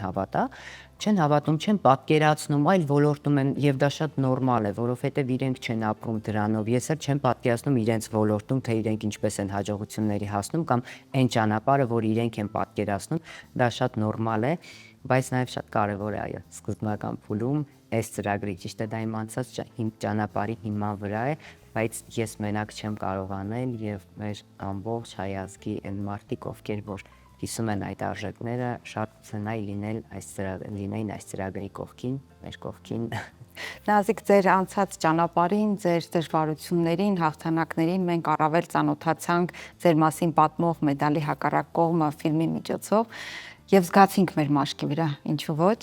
S5: հավատում, չեն պատկերացնում, այլ ոլորտում են եւ դա շատ նորմալ է, որովհետեւ իրենք չեն ապրում դրանով, ես էլ չեմ պատկերացնում իրենց ոլորտում, թե իրենք ինչպես են հաջողությունների հասնում կամ այն ճանապարհը, որ իրենք են պատկերացնում, դա շատ նորմալ է, բայց նաեւ շատ կարեւոր է այո, սկզբնական փուլում այս ծրագրի ճիշտ է դա իմ անցած ճանապարհի հիման վրա է, բայց ես մենակ չեմ կարող անել եւ մեր ամբողջ հայազգի այն մարդիկ ովքեր որ կիսում են այդ արժեքները շատ ցնայ լինեին այս ծրագրի կողքին, մեր կողքին։
S2: Նազիկ, ձեր անցած ճանապարհին, ձեր դժվարություններին, հաղթանակներին մենք առավել ծանոթացանք ձեր մասին պատմող մեդալի հակառակ կողմը ֆիլմի միջոցով եւ զգացինք մեր մաշկի վրա, ինչու ոչ։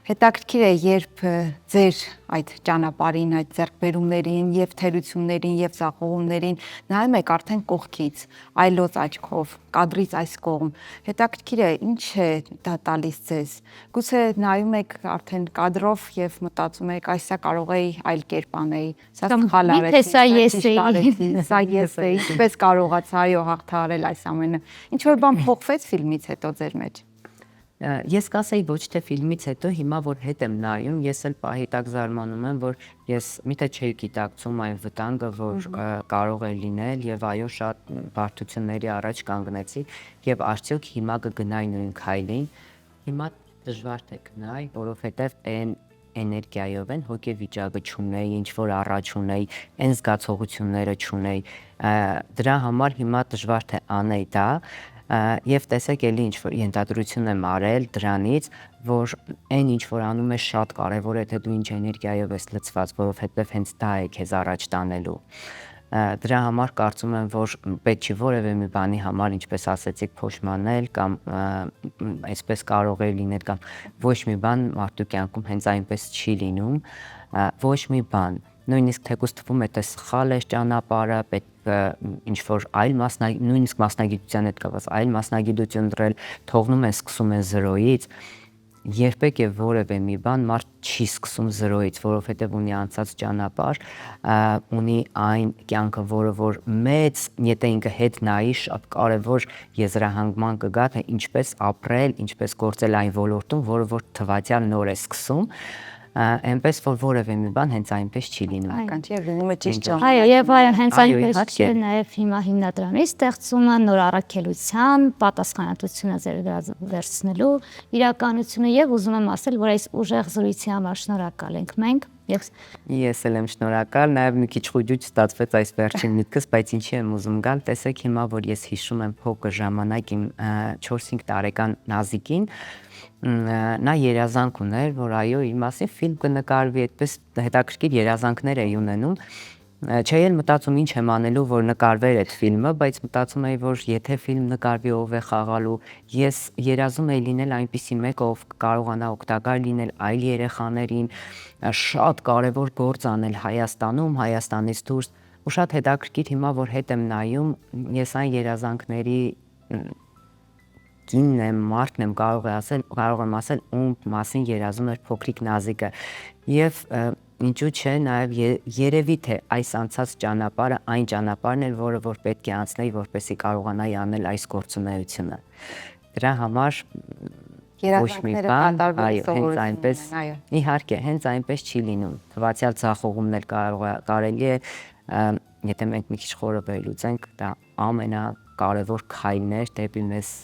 S2: Հետաքրքիր է, երբ ձեր այդ ճանապարհին, այդ ձեռքբերումներին եւ թերություններին եւ զախողումներին նայում եք արդեն կողքից, այլոց աչքով, կադրից այս կողմ, հետաքրքիր է, ինչ է դա տալիս ձեզ։ Գուցե նայում եք արդեն կադրով եւ մտածում եք, այսա կարող էի այլ կերպ անեի, սա սխալ արեցի, սա ես էի, ինչպես կարողացա այո հաղթահարել այս ամենը։ Ինչ որ բան փոխվեց ֆիլմից հետո ձեր մեջ։
S5: Ես կասեի ոչ թե ֆիլմից հետո հիմա որ հետ եմ նայում, ես էլ պահիտակ զարմանում եմ, որ ես միթե չէի գիտակցում այն վտանգը, որ կարող է լինել եւ այո շատ բարդությունների առաջ կանգնեցի եւ արդյոք հիմա կգնայի նույն քայլին, հիմա դժվար թե գնայի, որովհետեւ այն էներգիայով են հոգեվիճակը չունեի, ինչ որ առաջ ունեի, այն զգացողությունները չունեի, դրա համար հիմա դժվար թե անեի դա եւ տեսեք էլի ինչ որ ենթադրություն եմ արել դրանից, որ այն ինչ որ անում ես շատ կարեւոր է թե դու ինչ էներգիայով ես լցված, որովհետեւ հենց դա է քեզ առաջ տանելու։ Դրա համար կարծում եմ, որ պետք չի որևէ մի բանի համար, ինչպես ասեցիք, փոշմանել կամ այսպես կարող է լինել կամ ոչ մի բան մարդու կյանքում հենց այնպես չի լինում, ոչ մի բան նույնիսկ թեկուզ թվում է թե սխալ է ճանապարհը, պետք է ինչ որ այլ նույնիսկ մասնագիտության հետ կապված այլ մասնագիտություն դրել, թողնում են սկսում են զրոյից, երբեք եւ որևէ մի բան մարդ չի սկսում զրոյից, որովհետեւ ունի անցած ճանապարհ, ունի այն կյանքը, որը որ մեծ, եթե ինքը հետ նայի, շատ կարեւոր եզրահանգման կգա, թե ինչպես ապրել, ինչպես գործել այն ոլորտում, որը որ թվացյալ նոր է սկսում, այնպես որ որևէ մի բան հենց այնպես չի լինում։
S2: Կանչ եւ լինում է ճիշտ ճանապարհ։
S3: Այո, եւ այո, հենց այնպես չէ նաեւ հիմա հիմնադրամի ստեղծումը, նոր առաքելության, պատասխանատվությունը վերցնելու իրականությունը եւ ուզում եմ ասել, որ այս ուժեղ զրույցի համար շնորհակալ ենք մենք։
S5: Ես էլ եմ շնորհակալ, նաեւ մի քիչ խոճուճ ստացվեց այս վերջին միտքս, բայց ինչի եմ ուզում գալ, տեսեք հիմա որ ես հիշում եմ փոքր ժամանակ իմ 4-5 տարեկան Նազիկին, նա երազանք ուներ, որ այո իր մասին ֆիլմ կնկարվի, այդպես հետաքրքիր երազանքներ էի ունենում Չէի էլ մտածում ինչ եմ անելու, որ նկարվեր այդ ֆիլմը, բայց մտածում էի, որ եթե ֆիլմ նկարվի ով է խաղալու, ես երազում էի լինել այնպիսի մեկ, ով կարողանա օգտակար լինել այլ երեխաներին, շատ կարևոր գործ անել Հայաստանում, Հայաստանից դուրս, ու շատ հետաքրքիր հիմա, որ հետ եմ նայում, ես այն երազանքների կինն եմ, մարդն եմ, կարող եմ ասել, ում մասին երազում էր փոքրիկ Նազիկը, եւ ինչու՞ չէ, նաև երևի թե այս անցած ճանապարհը այն ճանապարհն էր, որը որ պետք է անցնեի, որպեսզի կարողանայի անել այս գործունեությունը։ Դրա համար ոչ մի բան, այո, հենց այնպես, իհարկե, հենց այնպես չի լինում։ Թվացial ցախողումն էլ կարելի է, եթե մենք մի քիչ խորը վերլուծենք, դա ամենակարևոր քայլն էր դեպի մեզ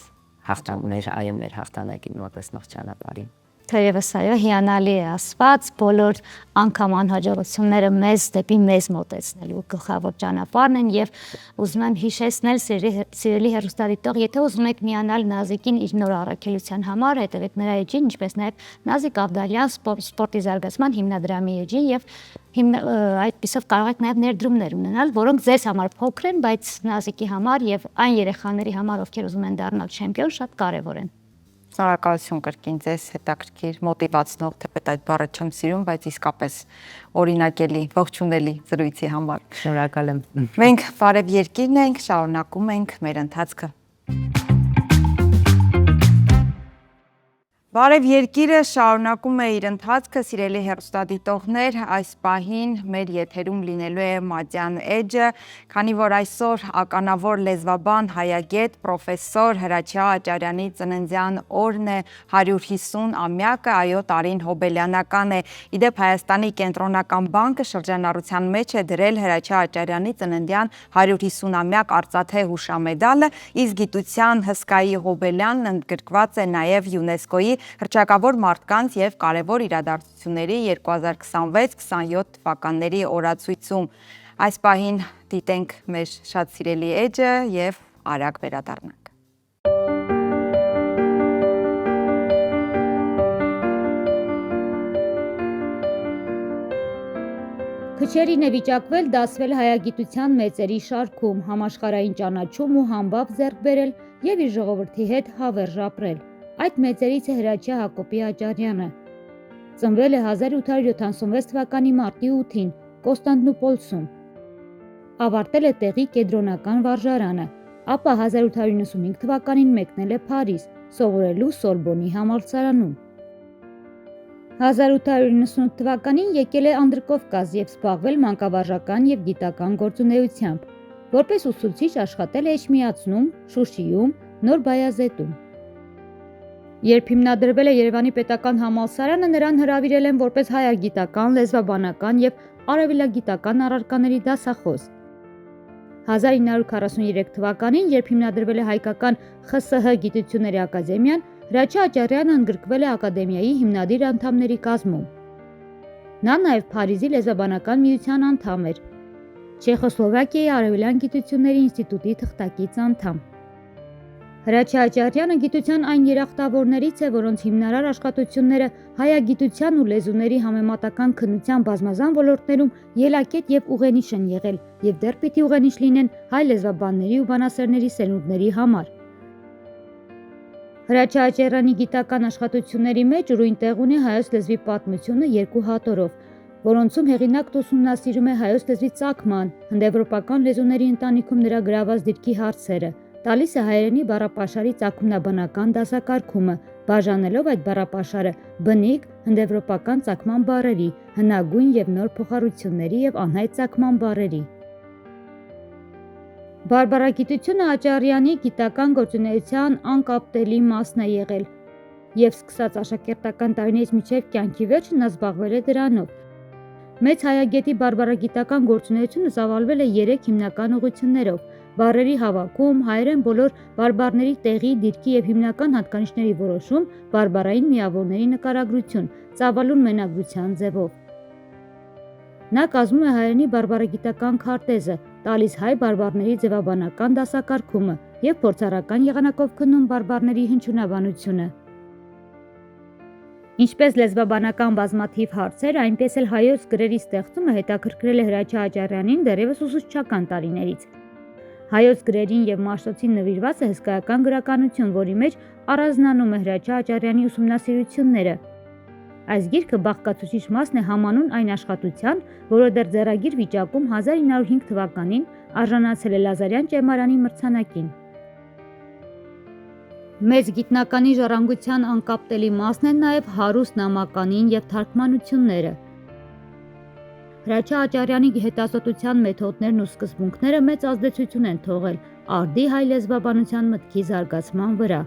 S5: մեր հաղթանակին մոտեցնող ճանապարհին։
S3: Թերևս այո, հիանալի է ասված, բոլոր անգամ անհաջողությունները մեզ դեպի մեզ մոտեցնելու գլխավոր ճանապարհն են եւ ուզում եմ հիշեցնել սիրելի հեռուստադիտող, եթե ուզում եք միանալ Նազիկին իր նոր առաքելության համար, հետևեք նրա էջին, ինչպես նաեւ Նազիկ Ավդալյան սպորտի զարգացման հիմնադրամի էջին եւ այդպիսով կարող եք նաեւ ներդրումներ ունենալ, որոնք ձեզ համար փոքր են, բայց Նազիկի համար եւ այն երեխաների համար, ովքեր ուզում են դառնալ չեմպիոն, շատ կարեւոր են։
S2: Շնորհակալություն կրկին ձեզ, հետաքրքիր, մոտիվացնող, թեպետ այդ բառը չեմ սիրում, բայց իսկապես օրինակելի, ողջունելի զրույցի համար։
S5: Շնորհակալ եմ։
S2: Մենք Բարև երկիրն ենք, շարունակում ենք մեր ընթացքը։ Բարև երկիրը շարունակում է իր ընթացքը, սիրելի հեռուստադիտողներ, այս պահին մեր եթերում լինելու է Մատյան էջը, քանի որ այսօր ականավոր լեզվաբան, հայագետ, պրոֆեսոր Հրաչյա Աճարյանի ծննդյան օրն է, 150-ամյակը, այո, տարին հոբելյանական է։ Իդեպ Հայաստանի կենտրոնական բանկը շրջանառության մեջ է դրել Հրաչյա Աճարյանի ծննդյան 150-ամյակ արծաթե հուշամեդալը, իսկ գիտության հսկայի հոբելյանն ընդգրկված է նաև ՅՈՒՆԵՍԿՕ-ի հռչակավոր մարդկանց և կարևոր իրադարձությունների 2026-27 թվականների օրացույցում։ Այս պահին դիտենք մեր շատ սիրելի էջը և արագ վերադառնանք։
S3: Քչերին է վիճակվել դասվել հայագիտության մեծերի շարքում, համաշխարհային ճանաչում ու համբավ ձեռք բերել և իր ժողովրդի հետ հավերժ ապրել։ Այդ մեծերից է Հրաչյա Հակոբի Աճարյանը։ Ծնվել է 1876 թվականի մարտի 8-ին Կոստանդնուպոլսում։ Ավարտել է տեղի կենտրոնական վարժարանը, ապա 1895 թվականին մեկնել է Փարիզ, սովորելու Սորբոնի համալսարանում։ 1898 թվականին եկել է Անդրկովկազ և զբաղվել մանկավարժական և գիտական գործունեությամբ։ Որպես ուսուցիչ աշխատել է Էջմիածնում, Շուշիում, Նոր Բայազետում։ Երբ հիմնադրվել է Երևանի պետական համալսարանը, նրան հրավիրել են որպես հայագիտական, լեզվաբանական և արևելագիտական առարկաների դասախոս։ 1943 թվականին, երբ հիմնադրվել է Հայկական ԽՍՀ գիտությունների ակադեմիան, Հրաչյա Աճարյանը ընդգրկվել է ակադեմիայի հիմնադիր անդամների կազմում։ Նա նաև Փարիզի լեզվաբանական միության անդամ էր, Չեխոսլովակիայի արևելյան գիտությունների ինստիտուտի թղթակից անդամ։ Հրաչյա Աճարյանը գիտության այն երախտավորներից է, որոնց հիմնարար աշխատությունները հայագիտության ու լեզուների համեմատական քննության բազմազան ոլորտներում ելակետ եւ ուղենիշ են եղել եւ դեռ պիտի ուղենիշ լինեն հայ լեզվաբանների ու բանասերների սերունդների համար։ Հրաչյա Աճարյանի գիտական աշխատությունների մեջ ուրույն տեղ ունի հայոց լեզվի պատմությունը 2 հատորով, որոնցում հեղինակն ուսումնասիրում է հայոց լեզվի ծագման, հնդեվրոպական լեզուների ընտանիքում նրա գրաված դիրքի հարցերը, տալիս է հայերենի բառապաշարի ծագումնաբանական դասակարգումը, բաժանելով այդ բառապաշարը բնիկ, հնդեվրոպական ծագման բառերի, հնագույն եւ նոր փոխառությունների եւ անհայտ ծագման բառերի։ Բարբառագիտությունը Աճարյանի գիտական գործունեության անկապտելի մասն է եղել, եւ սկսած աշակերտական տարիներից մինչեւ կյանքի վերջը նա զբաղվել է դրանով։ Մեծ հայագետի բարբառագիտական գործունեությունը ծավալվել է 3 հիմնական ուղղություններով՝ բառերի հավաքում, հայերեն բոլոր բարբառների տեղի, դիրքի եւ հիմնական հատկանիշների որոշում, բարբառային միավորների նկարագրություն, ծավալուն մենագրության ձևով։ Նա կազմում է հայերենի բարբառագիտական քարտեզը, տալիս հայ բարբառների ձևաբանական դասակարգումը եւ փորձառական եղանակով քննում բարբառների հնչյունաբանությունը։ Ինչպես լեզվաբանական բազմաթիվ հարցեր, այնպես էլ հայոց գրերի ստեղծումը հետաքրքրել է Հրաչյա Աճարյանին դեռևս ուսուցչական տարիներից։ Հայոց գրերին եւ Մաշտոցին նվիրված է հսկայական գրականություն, որի մեջ առանձնանում է Հրաչյա Աճարյանի ուսումնասիրությունները։ Այս գիրքը բաղկացուցիչ մասն է համանուն այն աշխատության, որը դեռ ձեռագիր վիճակում 1905 թվականին արժանացել է Լազարյան ճեմարանի մրցանակին։ Մեծ գիտնականի ժառանգության անկապտելի մասն են նաև հարուստ նամականին եւ թարգմանությունները։ Հրաչյա Աճարյանի հետազոտության մեթոդներն ու սկզբունքները մեծ ազդեցություն են թողել արդի հայ լեզվաբանության մտքի զարգացման վրա։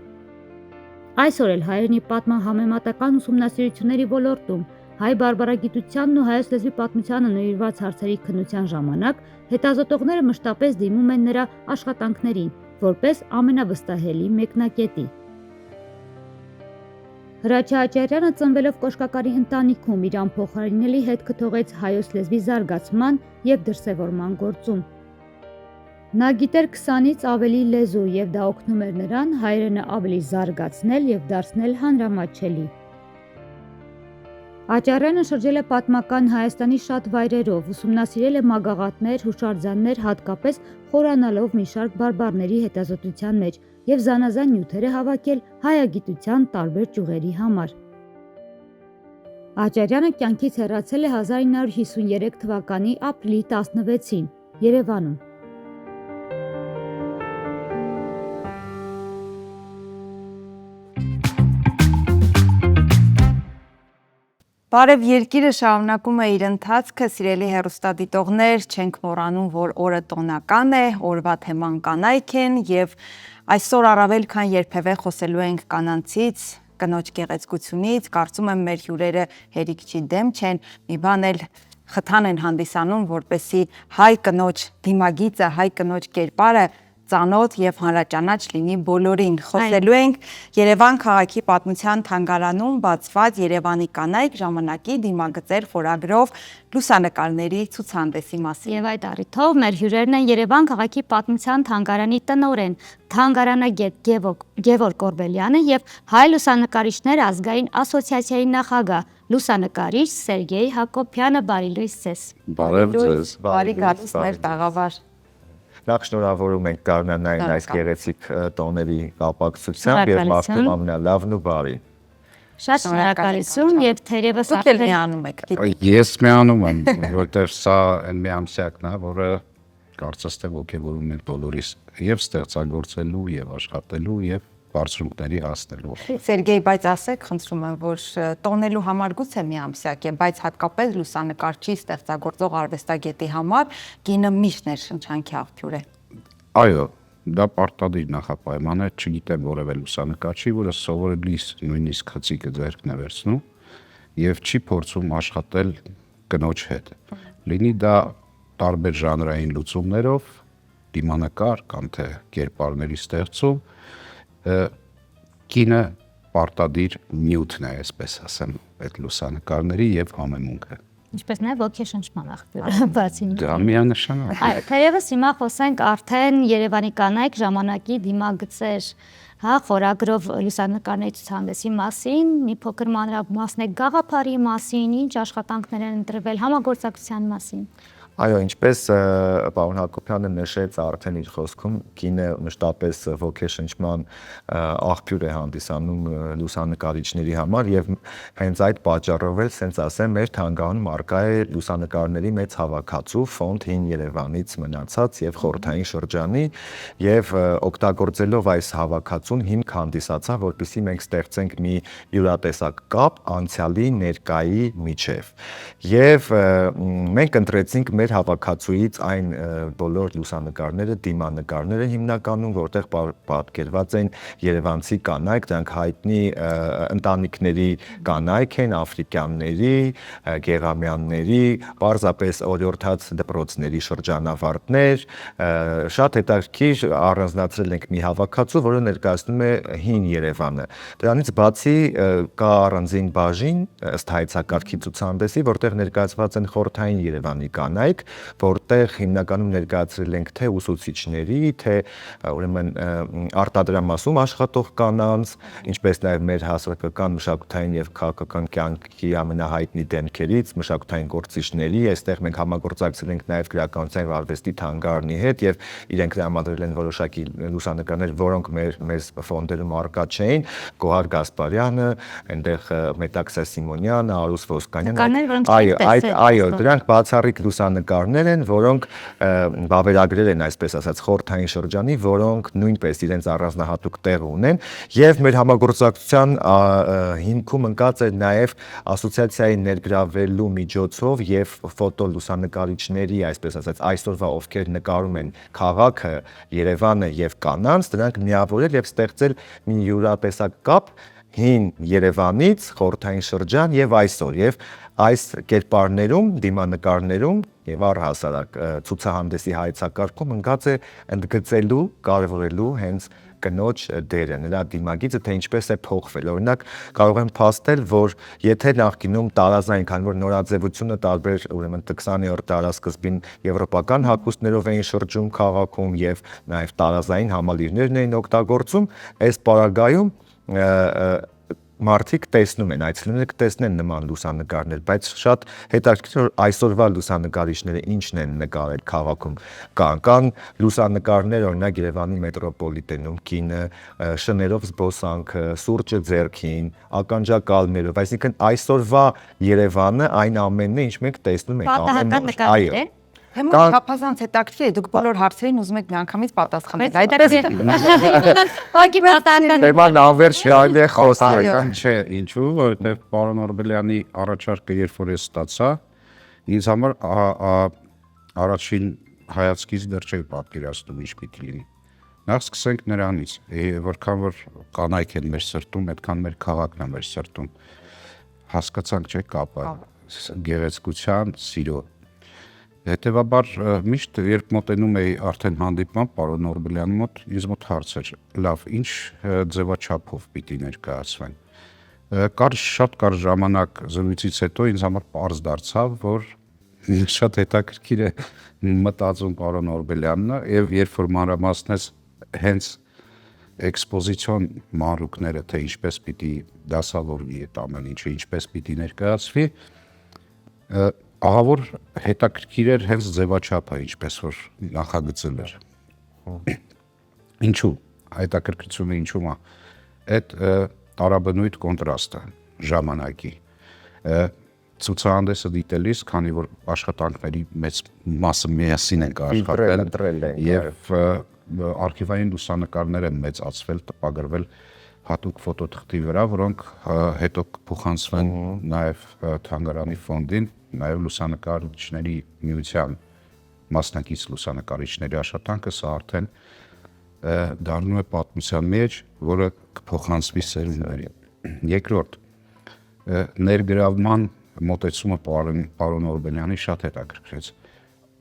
S3: Այսօր էլ հայերենի պատմահամեմատական ուսումնասիրությունների ոլորտում հայ բարբարագիտությանն ու հայոց լեզվի պատմությանը նվիրված հարցերի քննության ժամանակ հետազոտողները մշտապես դիմում են նրա աշխատանքներին, որպես ամենավստահելի մեկնակետի։ Հրաչյա Աճարյանը ծնվելով կոշկակարի ընտանիքում իր անփոխարինելի հետքը թողեց հայոց լեզվի զարգացման եւ դրսեւորման գործում։ Նա գիտեր 20-ից ավելի լեզու եւ դա օգնում էր նրան հայերենը ավելի զարգացնել եւ դարձնել հանրամատչելի։ Աճարյանը շրջել է պատմական Հայաստանի շատ վայրերով, ուսումնասիրել է մագաղատներ, հուշարձաններ, հատկապես խորանալով մի շարք բարբառների հետազոտության մեջ եւ զանազան նյութեր է հավաքել հայագիտության տարբեր ճյուղերի համար։ Աճարյանը կյանքից հեռացել է 1953 թվականի ապրիլի 16-ին Երևանում։
S2: Բարև երկիրը շարունակում է իր ընթացքը, սիրելի հեռուստադիտողներ, չենք մոռանում, որ օրը տոնական է, օրվա թեման կանայք են եւ այսօր առավել քան երբևէ խոսելու ենք կանանցից, կնոջ գեղեցկությունից, կարծում եմ մեր հյուրերը հերիք չի դեմ չեն, մի բան էլ խթան են հանդիսանում, որպեսզի հայ կնոջ դիմագիծը, հայ կնոջ կերպարը ծանոթ եւ հանրաճանաչ լինի բոլորին։ Խոսելու ենք Երևան քաղաքի պատմության թանգարանում բացված Երևանի կանայք ժամանակի դիմագծեր խորագրով լուսանկարների ցուցահանդեսի մասին։
S3: Եվ այդ առիթով մեր հյուրերն են Երևան քաղաքի պատմության թանգարանի տնօրեն, թանգարանագետ Գևորգ Կորբելյանը եւ Հայ լուսանկարիչներ ազգային ասոցիացիայի նախագահ լուսանկարիչ Սերգեյ Հակոբյանը։ Բարի լույս ձեզ։
S1: Բարև ձեզ։
S2: Բարի գալուս մեր տաղավար։
S6: Նախ շնորհավորում ենք Գառնանային այս գեղեցիկ տոների կապակցությամբ եւ մարդու ամենալավն ու բարի։
S3: Շատ շնորհակալություն եւ թերևս
S2: Դուք էլ միանում եք։
S7: Ես միանում եմ, որտեղ սա այն մի ամսյակն է, որը կարծես թե ոգևորում է բոլորիս եւ ստեղծագործելու եւ աշխատելու եւ բարձրությունների հասնելու։
S2: Սերգեյ, բայց ասեք, խնդրում եմ, որ տոնելու համար գուցե մի ամսյակ է, բայց հատկապես լուսանկարչի ստեղծագործող արվեստագետի համար գինը միշտ ներշնչանքի աղբյուր է։
S7: Այո, դա պարտադիր նախապայման է, չգիտեմ որևէ լուսանկարչի, որը սովորելիս նույնիսկ խցիկը ձեռքն է վերցնում եւ չի փորձում աշխատել կնոջ հետ։ Լինի դա տարբեր ժանրային լուծումներով, դիմանկար կամ թե կերպարների ստեղծում, կինը պարտադիր նյութն է, այսպես ասեմ, այդ լուսանկարների եւ համեմունքը։
S3: ինչպես նաև ոգեշնչման աղբյուր, բացի։
S7: Դա միանշանակ։
S3: Այո, թերևս հիմա խոսենք արդեն Երևանի կանայք ժամանակի դիմագծեր, հա, խորագրով լուսանկարների ցուցահանդեսի մասին, մի փոքր մանրամասն գաղափարի մասին, ինչ աշխատանքներ են ընտրվել համագործակցության մասին։
S6: Այո, ինչպես պարոն Հակոբյանը նշեց արդեն իր խոսքում, կինը մշտապես ոգեշնչման աղբյուր է հանդիսանում լուսանկարիչների համար եւ հենց այդ պատճառով էլ, ասենց ասեմ, մեր թանգարանում արկա է լուսանկարների մեծ հավաքածու ֆոնդ Հին Երևանից մնացած եւ խորհրդային շրջանի եւ օգտագործելով այս հավաքածուն հիմք հանդիսացավ, որպեսզի մենք ստեղծենք մի յուրատեսակ կապ անցյալի ներկայի միջև։ Եվ մենք ընտրեցինք մեր հավաքածուից այն բոլոր լուսանկարները, դիմանկարները հիմնականում, որտեղ պատկերված են երևանցի կանայք, դրանք հայտնի ընտանիքների կանայք են, աֆրիկյանների, գեղամյանների, պարզապես օրիորդաց դպրոցների շրջանավարտներ, շատ հետաքրքիր առանձնացրել ենք մի հավաքածու, որը ներկայացնում է հին Երևանը։ Դրանից բացի կա առանձին բաժին ըստ հայեցակարգի ցուցահանդեսի, որտեղ ներկայացված են խորհրդային Երևանի կանայք, արժեք, որտեղ հիմնականում ներկայացրել ենք թե ուսուցիչների, թե ուրեմն արտադրամասում աշխատող կանանց, ինչպես նաև մեր հասարակական մշակութային եւ քաղաքական կյանքի ամենահայտնի դեմքերից մշակութային գործիչների, այստեղ մենք համագործակցել ենք նաև գրականության եւ արվեստի թանգարանի հետ եւ իրենք տրամադրել են որոշակի լուսանկարներ, որոնք մեր ֆոնդերում առկա չէին, Գոհար Գասպարյանը, այնտեղ Մետաքսա Սիմոնյանը, Արուս Ոսկանյանը, այո, դրանք բացառիկ լուսանկարներ են, որոնք բավերագրել են, այսպես ասած, խորհրդային շրջանի, որոնք նույնպես իրենց առանձնահատուկ տեղ ունեն եւ մեր համագործակցության հիմքում ընկած է նաև ասոցիացիայի ներգրավելու միջոցով եւ ֆոտո լուսանկարիչների, այսպես ասած, այսօրվա ովքեր նկարում են քաղաքը, Երևանը եւ կանանց, դրանք միավորել եւ ստեղծել մի յուրատեսակ կապ հին Երևանից, խորհրդային շրջան եւ այսօր եւ այս կերպարներում, դիմանկարներում եւ առհասարակ ցուցահանդեսի հայեցակարգում ընկած է ընդգծելու, կարևորելու հենց կնոջ դերը, նրա դիմագիծը, թե ինչպես է փոխվել։ Օրինակ, կարող եմ փաստել, որ եթե նախկինում տարազային, քանի որ նորաձևությունը տարբեր, ուրեմն 20-րդ դարաշրջին եվրոպական հագուստներով էին շրջում քաղաքում եւ նաեւ տարազային համալիրներն էին օգտագործում, այս պարագայում մարդիկ տեսնում են, այցելուները կտեսնեն նման լուսանկարներ, բայց շատ հետաքրքիր որ այսօրվա լուսանկարիչները ինչն են նկարել քաղաքում կան լուսանկարներ, օրինակ Երևանի մետրոպոլիտենում կինը, շներով զբոսանքը, սուրճը ձեռքին, ականջակալներով, այսինքն այսօրվա Երևանը այն ամենն է, ինչ մենք տեսնում ենք
S3: Պատահական նկարներ են։
S2: Թեման չափազանց հետաքրքիր է, դուք բոլոր հարցերին ուզում եք միանգամից պատասխանել։
S3: Ուղղակի պատահական
S6: Թեման անverջ շահել է խոսել։
S7: Պատահական չէ, ինչու, որովհետև պարոն Օրբելյանի առաջարկը երբ որ ես ստացա, ինձ համար առաջին հայացքից դեռ չէի պատկերացնում ինչ պիտի լինի։ Նախ սկսենք նրանից, որքան որ կանայք են մեր սրտում, այդքան մեր քաղաքն է մեր սրտում։ Հասկացանք չէ կապը գեղեցկության, սիրո։ Հետևաբար միշտ երբ մոտենում էի արդեն հանդիպման պարոն Օրբելյանի մոտ, ինձ մոտ հարց էր, լավ, ինչ ձևաչափով պիտի ներկայացվեն։ Շատ ժամանակ զրույցից հետո ինձ համար պարզ դարձավ, որ շատ հետաքրքիր է մտածում պարոն Օրբելյանն եւ երբ որ մանրամասնեց հենց էքսպոզիցիոն մանրուքները, թե ինչպես պիտի դասավորվի այդ ամեն ինչը, ինչպես պիտի ներկայացվի, ահա որ հետաքրքիր էր հենց ձևաչափը, ինչպես որ նախագծել էր։ Ինչու, հետաքրքրությունը ինչու՞մ է, այդ տարաբնույթ կոնտրաստը ժամանակի, ցուցահանդեսը դիտելիս, քանի որ աշխատանքների մեծ մասը միասին ենք աշխատել եւ արխիվային լուսանկարներ են մեծացվել, տպագրվել հատուկ ֆոտոթղթի վրա, որոնք հետո կփոխանցվեն նաեւ թանգարանի ֆոնդին, նաև լուսանկարիչների միության մասնակից լուսանկարիչների աշխատանքը սա արդեն դառնում է պատմության մեջ, որը կփոխանցվի սերունդներին։ Երկրորդ, ներգրավման մոտեցումը պարոն Օրբելյանի շատ հետաքրքրեց։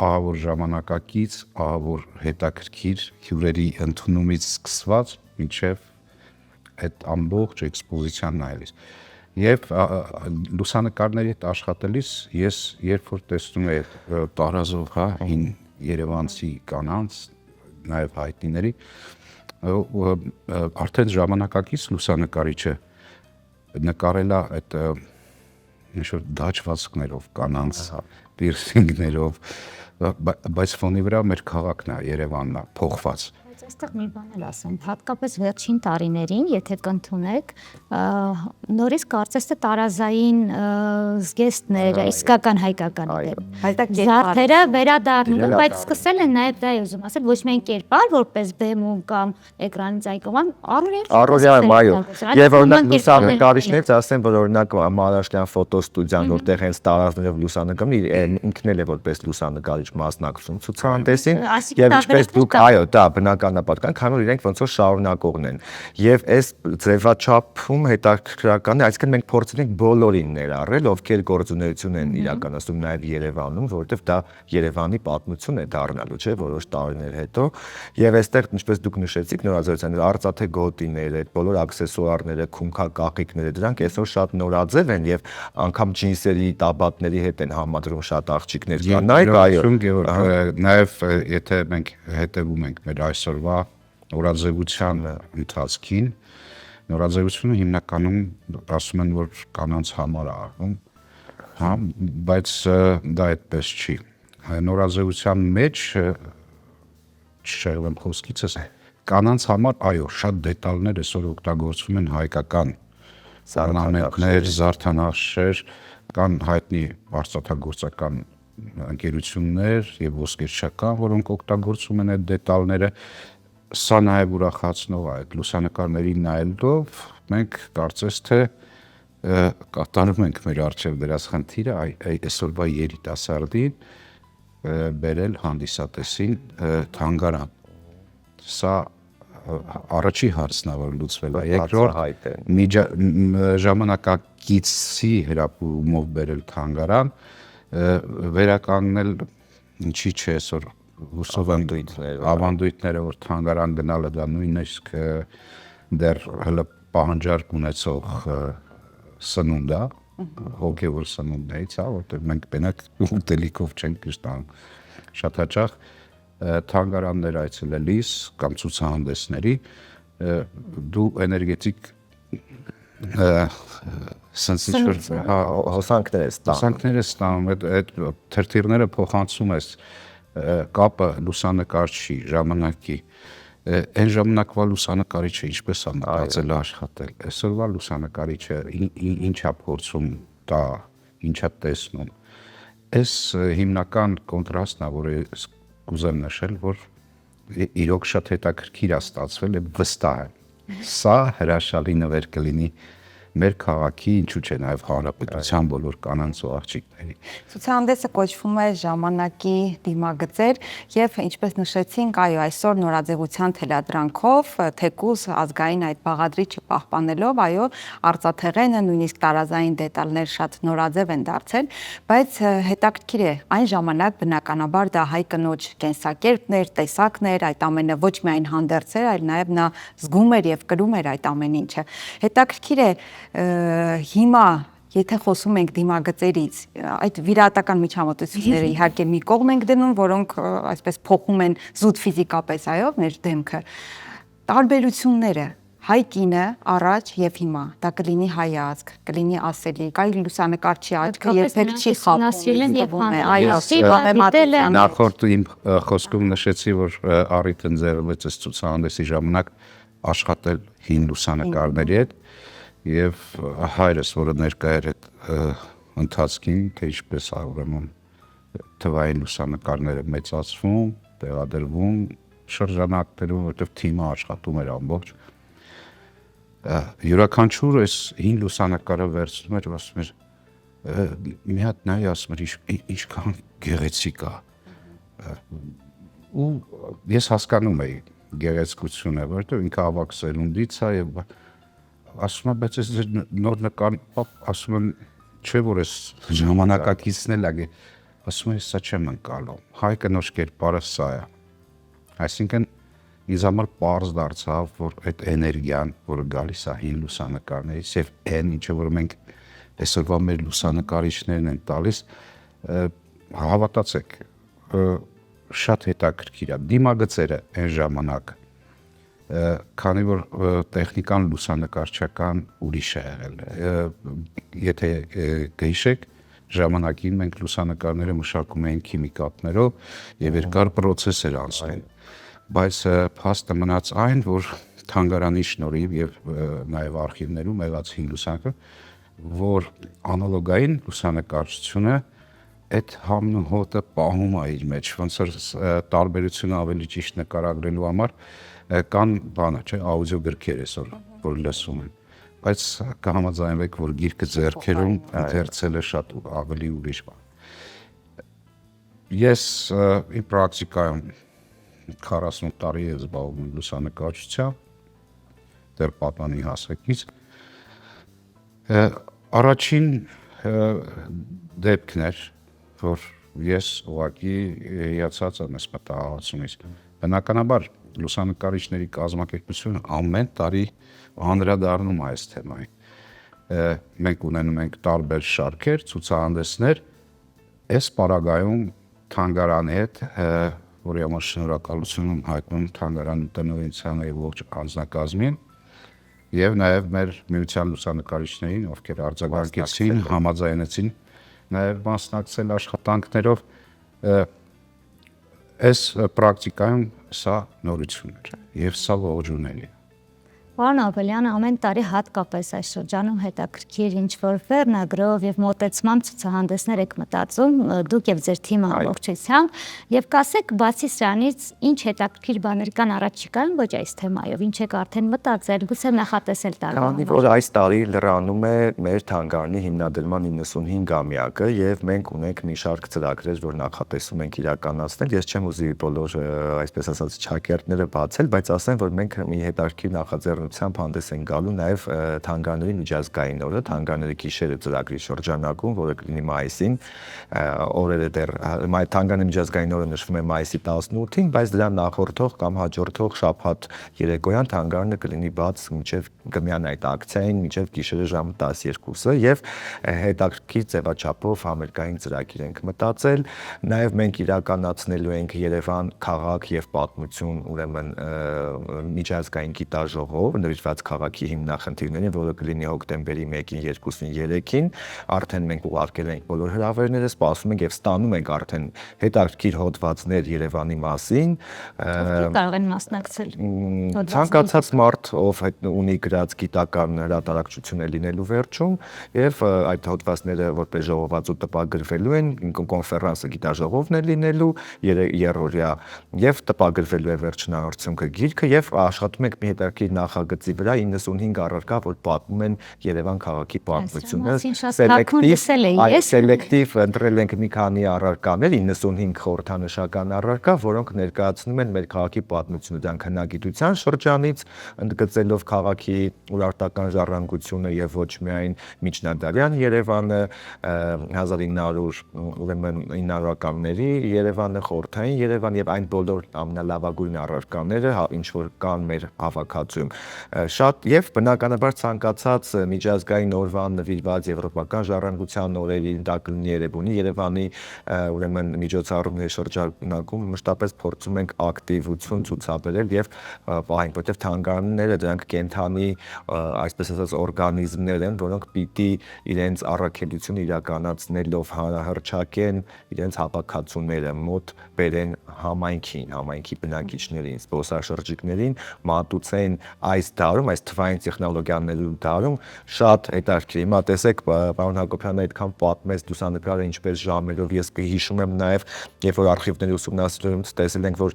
S7: Ահա որ ժամանակակից, ահա որ հետաքրքիր հյուրերի ընդունումից սկսված մինչև այդ ամբողջ էքսպոզիցիան նայելիս։ Եվ լուսանկարների հետ աշխատելիս ես երբ որ տեսնում եմ տարազով, հա, հին երևանցի կանանց, նաև հայտնիների, արդեն ժամանակակից լուսանկարիչը նկարել է այդ ինչ-որ դաջվածքներով կանանց, պիրսինգներով, բայց ֆոնի վրա մեր քաղաքն է, Երևանն է, փոխված։
S3: Այստեղ մի բան էլ ասեմ, հատկապես վերջին տարիներին, եթե կընդունեք, նորից կարծես թե տարազային զգեստներ, իսկական հայկական զարդերը վերադառնում, բայց սկսել են նաև դա ուզում ասել, ոչ միայն կերպար, որպես բեմում կամ էկրանից այն կողմ,
S6: առօրյա, այո։ Եվ օրինակ լուսանկարիչներից ասեմ, որ օրինակ Մարաշտյան ֆոտոստուդիան, որտեղ հենց տարազներով լուսանկարում, ինքն էլ է որպես լուսանկարիչ մասնակցում ցուցահանդեսին, եւ ինչպես դուք, այո, դա բնական պատկան, քանի որ իրենք ոնց որ շարունակողն են։ Եվ այս ձևաչափում հետաքրքրական է, այսինքն մենք փորձել ենք բոլորին ներառել, ովքեր գործունեություն են իրականացնում նաև Երևանում, որովհետև դա Երևանի պատմություն է դառնալու, չէ՞, որոշ տարիներ հետո։ Եվ այստեղ, ինչպես դուք նշեցիք, նորաձևության արծաթե գոտիները, այդ բոլոր աքսեսուարները, քունքակաղիկները, դրանք այսօր շատ նորաձև են եւ անգամ ջինսերի, տաբատների հետ են համադրում շատ աղջիկներ կանայք, այո։
S7: Նաև եթե մենք հետևում ենք մեր այսօրվա նորաձևության ընթացքին, նորաձևությունը հիմնականում ասում են, որ կանանց համար է արվում, հա, բայց դա այդպես չի։ Նորաձևության մեջ չշեղվեմ խոսքիցս, կանանց համար, այո, շատ դետալներ այսօր օգտագործվում են հայկական ornamentներ, զարդանախշեր, կան հայտնի արծաթագործական ընկերություններ եւ ոսկերչական, որոնք օգտագործում են այդ դետալները, սա նաեւ ուրախացնող է, այդ լուսանկարներին նայելով մենք կարծես թե կատարում ենք մեր արժեվ դրած խնդիրը այսօրվա երիտասարդին բերել հանդիսատեսին թանգարան։ Սա առաջի հարցն է, որ լուծվել է, երկրորդ ժամանակակիցի հրապուրումով բերել թանգարան, վերականգնել ինչի՞ չէ այսօր հուսով եմ ավանդույթները, որ թանգարան գնալը դա նույնիսկ դեռ հələ պահանջարկ ունեցող սնունդ է, հոգևոր սնունդներից, հա, որտեղ մենք մենակ ուտելիքով չենք կշտանում։ Շատ հաճախ թանգարաններ այցելելիս կամ ցուցահանդեսների դու էներգետիկ հոսանքներ ես ստանում, այդ թրթիռները փոխանցում ես կապը լուսանկարչի ժամանակի, այն ժամանակվա լուսանկարիչը ինչպես է մտածել աշխատել, այսօրվա լուսանկարիչը ինչա փորձում տա, ինչա տեսնում, այս հիմնական կոնտրաստն է, որը կուզեմ նշել, որ իրոք շատ հետաքրքիր է ստացվել եւ վստահ եմ։ Սա հրաշալի նվեր կլինի մեր քաղաքի, ինչու՞ չէ, նաև հանրապետության բոլոր կանանց ու աղջիկների։
S2: Ցուցահանդեսը կոչվում է ժամանակի դիմագծեր եւ ինչպես նշեցինք, այո, այսօր նորաձևության թելադրանքով, թեկուզ ազգային այդ բաղադրիչը պահպանելով, այո, արծաթեղենը, նույնիսկ տարազային դետալներ շատ նորաձև են դարձել, բայց հետաքրքիր է, այն ժամանակ բնականաբար դա հայ կնոջ կենսակերպներ, տեսակներ, այդ ամենը ոչ միայն հանդերձեր, այլ նաև նա զգում էր եւ կրում էր այդ ամեն ինչը։ Հետաքրքիր է հիմա եթե խոսում ենք դիմագծերից, այդ վիրահատական միջամտությունները իհարկե մի կողմ ենք դնում, որոնք այսպես փոխում են զուտ ֆիզիկապես, այո, մեր դեմքը։ Տարբերությունները հայ կինը առաջ եւ հիմա, դա կլինի հայացք, կլինի ասելիք, այլ լուսանկարչի աչքը երբեք չի խափում։ Այո,
S7: նախորդ իմ խոսքում նշեցի, որ առիթ ընձեռվեց այս ցուցահանդեսի ժամանակ աշխատել հին լուսանկարների հետ եւ հայրս, որը ներկա էր այդ ընթացքին, թե ինչպես է ուրեմն թվային լուսանկարները մեծացվում, տեղադրվում շրջանակներում, որտեղ թիմը աշխատում էր ամբողջ։ Յուրաքանչյուր այս հին լուսանկարը վերցնում էր, ասում էր մի հատ նայ, ասում էր ինչքան գեղեցիկ է։ Ու ես հասկանում էի գեղեցկությունը, որտեղ ինքը ավակ սերունդից է եւ ասում եմ, բայց ես նոր նկարի, ասում եմ, չէ որ ես ժամանակակիցն էլ ագե, ասում եմ, սա չեմ ընկալում, հայ կնոջ կերպարը սա է, այսինքն ինձ համար պարզ դարձավ, որ այդ էներգիան, որը գալիս է հին լուսանկարներից եւ այն ինչը որ մենք այսօրվա մեր լուսանկարիչներն են տալիս, հավատացեք, շատ հետաքրքիր է, դիմագծերը այն ժամանակ քանի որ տեխնիկան լուսանկարչական ուրիշ է եղել, եթե գիշեք ժամանակին մենք լուսանկարները մշակում էինք քիմիկատներով եւ երկար process էր անցնում, բայց փաստը մնաց այն, որ թանգարանի շնորհիվ եւ նաեւ արխիվներում եղած հին լուսանկար, որ անալոգային լուսանկարչությունը այդ համն ու հոտը պահում է իր մեջ, ոնց որ տարբերությունը ավելի ճիշտ նկարագրելու համար կան բանը, չէ, աուդիո գրքեր այսօր, որ լսում են, բայց կհամաձայնվեք, որ գիրքը ձեռքերում ընթերցելը շատ ավելի ուրիշ բան։ Ես իմ պրակտիկայում 40 տարի է զբաղվում լուսանկարչությամբ, դեռ պատանի հասակից։ Առաջին դեպքն էր, որ ես ուղղակի հիացած եմ այս մտահղացումից։ Բնականաբար լուսանկարիչների կազմակերպությունը ամեն տարի անդրադառնում է այս թեմային։ Մենք ունենում ենք տարբեր շարքեր, ցուցահանդեսներ, այս պարագայում թանգարանի հետ, որի համար շնորհակալություն եմ հայտնում թանգարանի տնօրենությանը եւ ողջ անձնակազմին, եւ նաեւ մեր միության լուսանկարիչներին, ովքեր արձագանքեցին, համաձայնեցին նաեւ մասնակցել աշխատանքներով, այս պրակտիկայում սա նորություն էր եւ սա ողջունելի է։
S3: Պարոն Աբելյանը, ամեն տարի հատկապես այս շրջանում հետաքրքիր ինչ-որ վերնագրով եւ մոտեցման ցուցահանդեսներ եք մտածում, դուք եւ ձեր թիմը ամբողջությամբ, եւ կասեք, բացի սրանից, ինչ հետաքրքիր բաներ կան առաջիկայում ոչ այս թեմայով, ինչ եք արդեն մտածել, գուցե նախատեսել տարվա։
S6: Քանի որ այս տարի լրանում է մեր թանգարանի հիմնադրման 95-ամյակը եւ մենք ունենք մի շարք ծրագրեր, որ նախատեսում ենք իրականացնել, ես չեմ ուզի բոլոր, այսպես ասած, չակերտները բացել, բայց ասեմ, որ մենք մի հետաքրքիր նախաձեռնությամբ հանդես են գալու նաև թանգարանների միջազգային օրը, թանգարանների գիշերը ծրագրի շրջանակում, որը կլինի մայիսին, օրերը դեռ թանգարանների միջազգային օրը նշվում է մայիսի 18-ին, բայց դրան նախորդող կամ հաջորդող շաբաթ երեկոյան թանգարանը կլինի բաց մինչև գմյան այդ ակցիային, մինչև գիշերը ժամը 12-ը եւ հետաքրքիր ձևաչափով համերգային ծրագիր ենք մտածել, նաև մենք իրականացնելու ենք Երևան քաղաք եւ պատմություն, ուրեմն միջազգային գիտաժողով նվիրված քաղաքի հիմնախնդիրներին, որը կլինի հոկտեմբերի 1-ին, 2-ին, 3-ին, արդեն մենք ուղարկել ենք բոլոր հրավերները, սպասում ենք եւ ստանում ենք արդեն հետաքրքիր հոդվածներ Երևանի մասին։
S3: Կարող են մասնակցել։
S6: Ցանկացած մարդ, ով ունի գրած գիտական հրատարակչություն է լինելու վերջում եւ այդ հոդվածները որպես ժողովածու տպագրվելու են, կոնֆերանսը գիտաժողովն է լինելու երրորդյա եւ տպագրվելու է վերջնահարցունքը գիրքը եւ աշխատում ենք մի հետաքրքիր նախագծի վրա 95 առարկա, որ պատմում են Երևան քաղաքի պատմությունը։ Սելեկտիվ ընտրել ենք մի քանի առարկաներ, 95 խորհրդանշական առարկա, որոնք ներկայացնում են մեր քաղաքի պատմությունը, դրանք հնագիտության շրջանից, ընդգծելով քաղաքի urարտական ժառանգությունը եւ ոչ միայն միջնադարյան Երևանը, 1900-ականների Երևանը, խորհրդային Երևան եւ այն բոլոր ամենալավագույն առարկաները, ինչ որ կան մեր հավաքածուում։ Շատ եւ բնականաբար ցանկացած միջազգային օրվան նվիրված եվրոպական ժառանգության օրերին, դա կլինի Երևանի, Երևանի ուրեմն միջոցառումների շրջանակում մշտապես փորձում ենք ակտիվություն ցուցաբերել եւ պահենք, որտեղ թանգարանները դրանք կենթանի, այսպես ասած, օրգանիզմներ են, որոնք պիտի իրենց առաքելությունը իրականացնելով հռչակեն իրենց հավաքածուները մոտ բերեն համայնքի բնակիչներին, զբոսաշրջիկներին, մատուցեն այս դարում, այս թվային տեխնոլոգիաների դարում շատ հետաքրքիր։ Հիմա տեսեք, պարոն Հակոբյանը այդքան պատմեց լուսանկարը ինչպես ժամերով, ես հիշում եմ նաև, երբ որ արխիվների ուսումնասիրում տեսել ենք, որ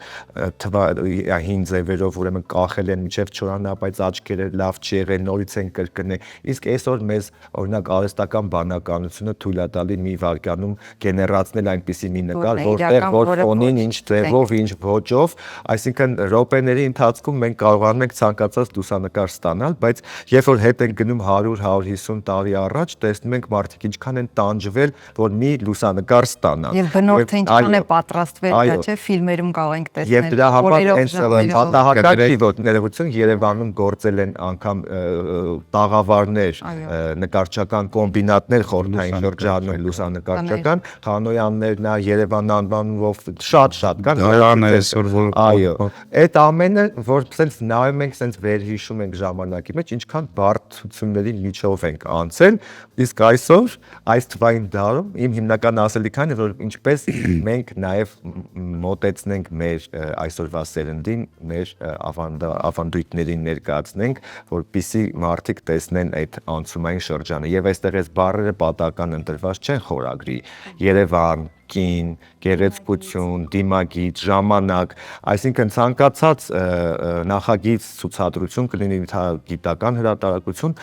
S6: հին ձևերով ուրեմն կախել են մինչև չորանա, բայց աչքերը լավ չի եղել, նորից են կրկնել։ Իսկ այսօր մեզ օրինակ արհեստական բանականությունը թույլ է տալի մի վայրկյանում գեներացնել այնպիսի մի նկար, որտեղ որ ֆոնին ինչ ձևով, ինչ ոճով, այսինքն րոպեների ընթացքում մենք կարողանում ենք ցանկացած լուսանկար ստանալ, բայց երբ որ հետ ենք գնում 100-150 տարի առաջ, տեսնում ենք մարդիկ ինչքան են տանջվել, որ մի լուսանկար ստանան։
S2: Եվ բնորդը ինչքան է պատրաստվել, դա չէ, ֆիլմերում կարող ենք տեսնել։
S6: Եվ դրա համար հենց պատահական որ ներողություն Երևանում գործել են անգամ տաղավարներ, նկարչական կոմբինատներ խորհրդային շրջանում լուսանկարչական, Խանոյաններն, Երևան անվանումով շատ կան։ Այո, այդ ամենը որ sense նայում ենք, sense վերհիշում ենք ժամանակի մեջ, ինչքան բարդությունների միջով ենք անցել, իսկ այսօր այս թվային դարում իմ հիմնական ասելիքն է, որ ինչպես մենք նաև մոտեցնենք մեր այսօրվա սերնդին, մեր ավանդույթներին ներկայացնենք, որպեսզի մարդիկ տեսնեն այդ անցումային շրջանը։ Եվ այստեղ այս բառերը պատահական ընտրված չեն խորագրի։ Երևան, կին, գեղեցկություն, դիմագիծ, ժամանակ, այսինքն ցանկացած նախագիծ ցուցադրություն կլինի գիտական հրատարակություն,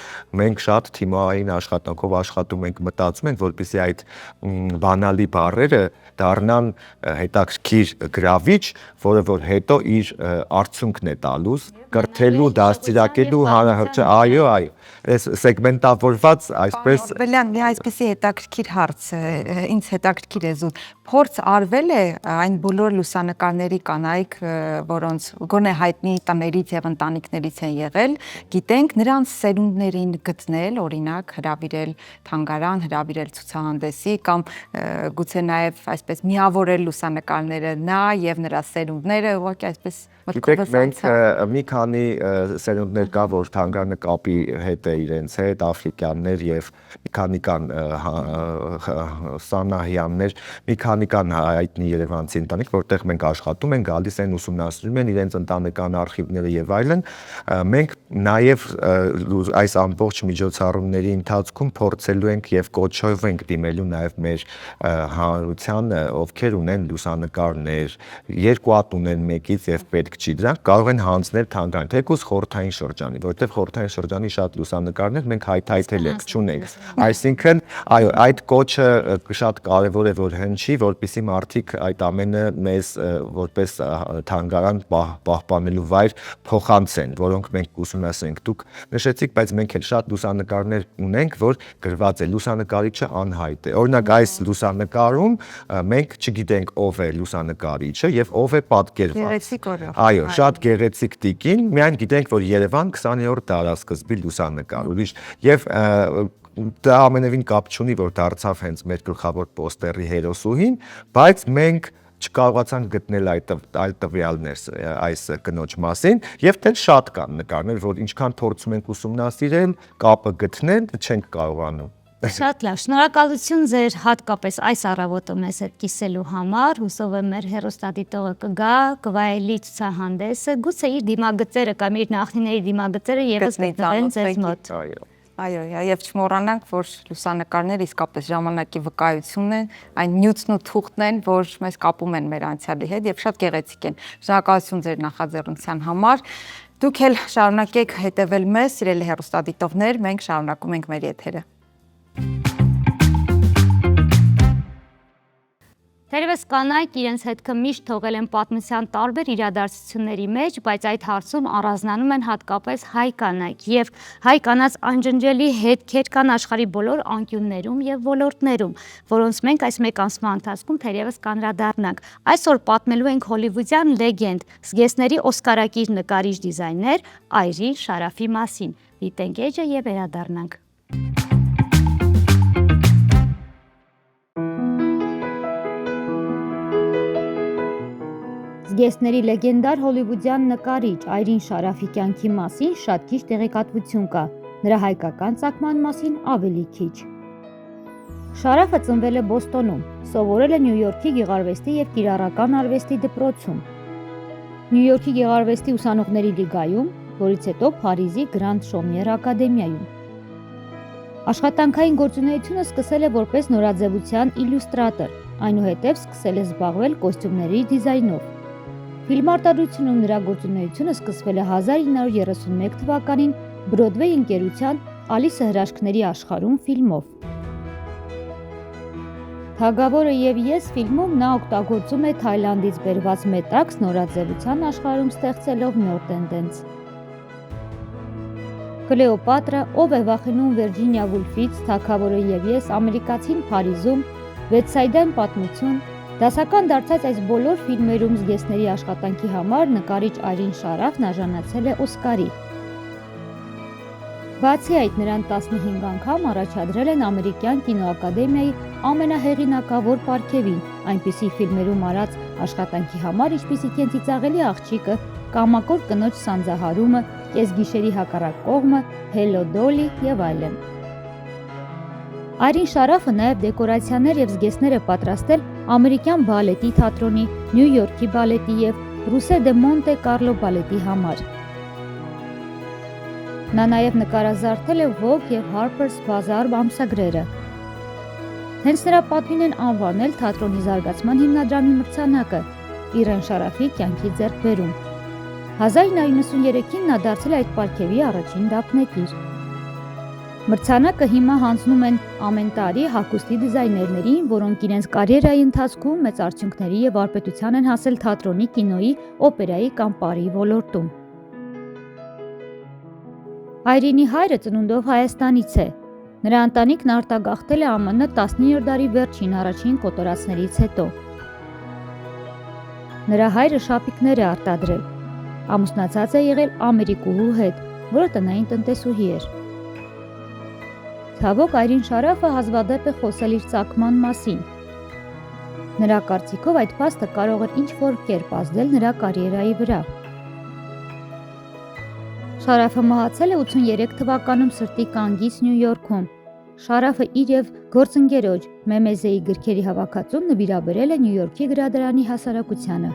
S6: մենք շատ թիմային աշխատանքով աշխատում ենք, մտածում ենք, որպեսզի այդ բանալի բառերը դառնան հետաքրքիր գրավիչ, որը որ հետո իր արդյունքն է տալուս, կրթելու, դաստիարակելու հանրահրճ, այո, այս սեգմենտավորված այսպես
S2: Բելյան, մի այսպեսի հետաքրքիր հարց, ինձ հետաքրքիր է զուտ, փորձ արվել է այն բոլոր լուսանկարների կանայք, որոնց գոնե հայտնի տներից եւ ընտանիքներից են եղել, գիտենք նրանց սերունդներին գտնել, օրինակ հրավիրել թանգարան, հրավիրել ցուցահանդեսի կամ գուցե նաեւ այսպես միավորել լուսանկարները նա եւ նրա սերունդները, ուղղակի այսպես
S6: Գիտեք, մենք մի քանի սերունդներ կա, որ թանգարանը կապի հետ է իրենց հետ, աֆրիկյաններ եւ մի քանի կան սանահյաններ, մի քանի կան հայտնի երևանցի ընտանիք, որտեղ մենք աշխատում ենք, գալիս են ուսումնասիրում են իրենց ընտանեկան արխիվները եւ այլն։ Մենք նաեւ այս ամբողջ միջոցառումների ընթացքում փորձելու ենք եւ կոչով ենք դիմելու նաեւ մեր հանրությանը, ովքեր ունեն լուսանկարներ, երկու հատ ունեն մեկից եւ պետք չի դրանք կարող են հանձնել թանգարան, թեկուզ խորհրդային շրջանի, որտեղ խորհրդային շրջանի շատ լուսանկարներ մենք հայթայթել ենք, չունենք։ Այսինքն, այո, այդ կոչը շատ կարևոր է որ հնչի, որպեսզի մարդիկ այդ ամենը մեզ որպես թանգարան պահպանելու վայր փոխանցեն, որոնք մենք ուսումնասիրենք։ Դուք նշեցիք, բայց մենք էլ շատ լուսանկարներ ունենք, որ գրված է լուսանկարիչը անհայտ է։ Օրինակ այս լուսանկարում մենք չգիտենք ով է լուսանկարիչը եւ ով է պատկերված։ Այո, շատ գեղեցիկ տիկին, միայն գիտենք, որ Երևան 20-րդ դարաշրջանի լուսանկար, ուրիշ եւ դա ամենևին կապ չունի, որ դարձավ հենց մեր գլխավոր պոստերի հերոսուհին, բայց մենք չկարողացանք գտնել այդ տվյալներ այս կնոջ մասին եւ դեռ շատ կան նկարներ, որ ինչքան փորձում ենք ուսումնասիրել, կապը գտնել, չենք կարողանում։
S3: Շատ լավ, շնորհակալություն ձեր հատկապես այս առավոտը մեզ հետ կիսելու համար, հուսով եմ մեր հեռուստադիտողը կգա, կվայելի ցուցահանդեսը, գուցե իր դիմագծերը կամ իր նախնիների դիմագծերը եւս գտնվեն ձեզ մոտ։
S2: Այո, եւ չմոռանանք, որ լուսանկարները իսկապես ժամանակի վկայությունն են, այն նյութն ու թուղթն են, որ մեզ կապում են մեր անցյալի հետ եւ շատ գեղեցիկ են։ Շնորհակալություն ձեր նախաձեռնության համար։ Դուք էլ շարունակեք հետևել մեզ, սիրելի հեռուստադիտողներ, մենք շարունակում ենք մեր եթերը։
S3: Թերևս կանայք իրենց հետքը միշտ թողել են պատմության տարբեր իրադարձությունների մեջ, բայց այդ հարցում առանձնանում են հատկապես հայ կանայք եւ հայ կանանց անջնջելի հետքեր կան աշխարհի բոլոր անկյուններում եւ ոլորտներում, որոնց մենք այս մեկ ամսվա ընթացքում թերևս կանդրադառնանք։ Այսօր պատմելու ենք հոլիվուդյան լեգենդ, զգեստների օսկարակիր նկարիչ դիզայներ Այրին Շարաֆի մասին։ Դիտենք էջը եւ վերադառնանք։ Զգեստների լեգենդար հոլիվուդյան նկարիչ Այրին Շարաֆի կյանքի մասին շատ քիչ տեղեկատվություն կա, նրա հայկական ծագման մասին ավելի քիչ։ Շարաֆը ծնվել է Բոստոնում, սովորել է Նյու Յորքի գեղարվեստի եւ կիրառական արվեստի դպրոցում, Նյու Յորքի գեղարվեստի ուսանողների լիգայում, որից հետո Փարիզի Գրանդ Շոմիեր ակադեմիայում։ Աշխատանքային գործունեությունը սկսել է որպես նորաձևության իլյուստրատոր, այնուհետև սկսել է զբաղվել կոստյումների դիզայնով։ Ֆիլմարտադրությունում նրա գործունեությունը սկսվել է 1931 թվականին Բրոդվեյ ընկերության Ալիսը հրաշքների աշխարհում ֆիլմով։ Թագավորը եւ ես ֆիլմում նա օգտագործում է Թայլանդից բերված մետաքս նորաձևության աշխարհում ստեղծելով նոր տենդենց։ Կլեոպատրա, ով է վախենում Վիրջինիա Վուլֆից, Թագավորը եւ ես, ամերիկացին Փարիզում, Վեցսայդյան պատմություն, դասական դարձած այս բոլոր ֆիլմերում զգեստների աշխատանքի համար նկարիչ Այրին Շարաֆն արժանացել է Օսկարի։ Բացի այդ, նրան 15 անգամ առաջադրել են ամերիկյան կինոակադեմիայի ամենահեղինակավոր պարգևին, այնպիսի ֆիլմերում արած աշխատանքի համար, ինչպիսիք են Ծիծաղելի աղջիկը, Կամակոր կնոջ սանձահարումը, Կեսգիշերի հակառակ կողմը, Հելո Դոլի եւ այլն։ Այրին Շարաֆը նաև դեկորացիաներ եւ զգեստներ է պատրաստել ամերիկյան բալետի թատրոնի, Նյու Յորքի բալետի եւ Ռուսե դե Մոնտե Կարլո բալետի համար։ Նա նաև նկարազարդել է Vogue եւ Harper's Bazaar ամսագրերը։ Հենց նրա պատվին են անվանել թատրոնի զարգացման հիմնադրամի մրցանակը Իրեն Շարաֆի կյանքի ձեռքբերում։ 1993-ին նա դարձել է այդ պարգևի առաջին դափնեկիր։ Մրցանակը հիմա հանձնում են ամեն տարի հագուստի դիզայներներին, որոնք իրենց կարիերայի ընթացքում մեծ արդյունքների եւ վարպետության են հասել թատրոնի, կինոյի, օպերայի կամ պարի ոլորտում։ Այրինի հայրը ծնունդով Հայաստանից է։ Նրա ընտանիքն արտագաղթել է ԱՄՆ 19-րդ դարի վերջին առաջին կոտորածներից հետո։ Նրա հայրը շապիկներ է արտադրել։ Ամուսնացած է եղել ամերիկուհու հետ, որը տնային տնտեսուհի էր։ Ցավոք Այրին Շարաֆը հազվադեպ է խոսել իր ծագման մասին։ Նրա կարծիքով այդ փաստը կարող էր ինչ-որ կերպ ազդել նրա կարիերայի վրա։ Շարաֆը մահացել է 83 թվականում սրտի կանգից Նյու Յորքում։ Շարաֆը իր եւ գործընկերոջ Մեմեզեի գրքերի հավաքածուն նվիրաբերել է Նյու Յորքի գրադարանի հասարակությանը։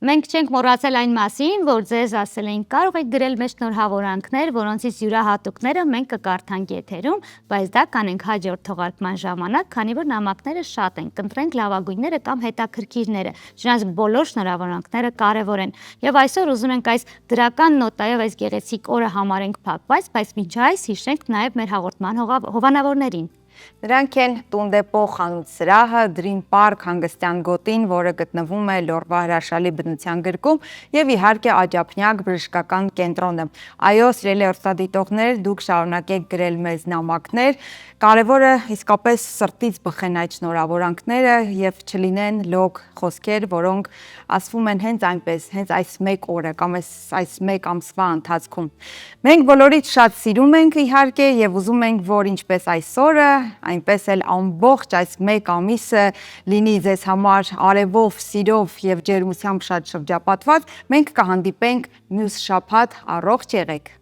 S3: Մենք չենք մոռացել այն մասին, որ ձեզ ասել ենք կարող եք գրել մեզ շնորհավորանքներ, որոնցից յուրահատուկները մենք կկարդանք եթերում, բայց դա կանենք հաջորդ թողարկման ժամանակ, քանի որ նամակները շատ են, կընտրենք լավագույնները կամ հետաքրքիրները։ Չնայած բոլոր շնորհավորանքները կարևոր են։ Եվ այսօր ուզում ենք այս դրական նոտայով այս գեղեցիկ օրը համարենք փակված, բայց մինչ այս հիշենք նաև մեր հաղորդման հովանավորներին։
S2: Նրանք են Տուն դե Պո խանութ-սրահը, Dream Park հանգստյան գոտին, որը գտնվում է Լորվա հրաշալի բնության գրկում, եւ իհարկե Աջափնյակ բժշկական կենտրոնը։ Այո, սիրելի հեռուստադիտողներ, դուք շարունակեք գրել մեզ նամակներ, կարևորը իսկապես սրտից բխեն այդ շնորհավորանքները եւ չլինեն լոկ խոսքեր, որոնք ասվում են հենց այնպես, հենց այս մեկ օրը կամ այս մեկ ամսվա ընթացքում։ Մենք բոլորից շատ սիրում ենք իհարկե եւ ուզում ենք, որ ինչպես այսօրը այնպես էլ ամբողջ այս մեկ ամիսը լինի ձեզ համար արևով, սիրով եւ ջերմությամբ շատ շրջապատված, մենք կհանդիպենք մյուս շաբաթ, առողջ եղեք։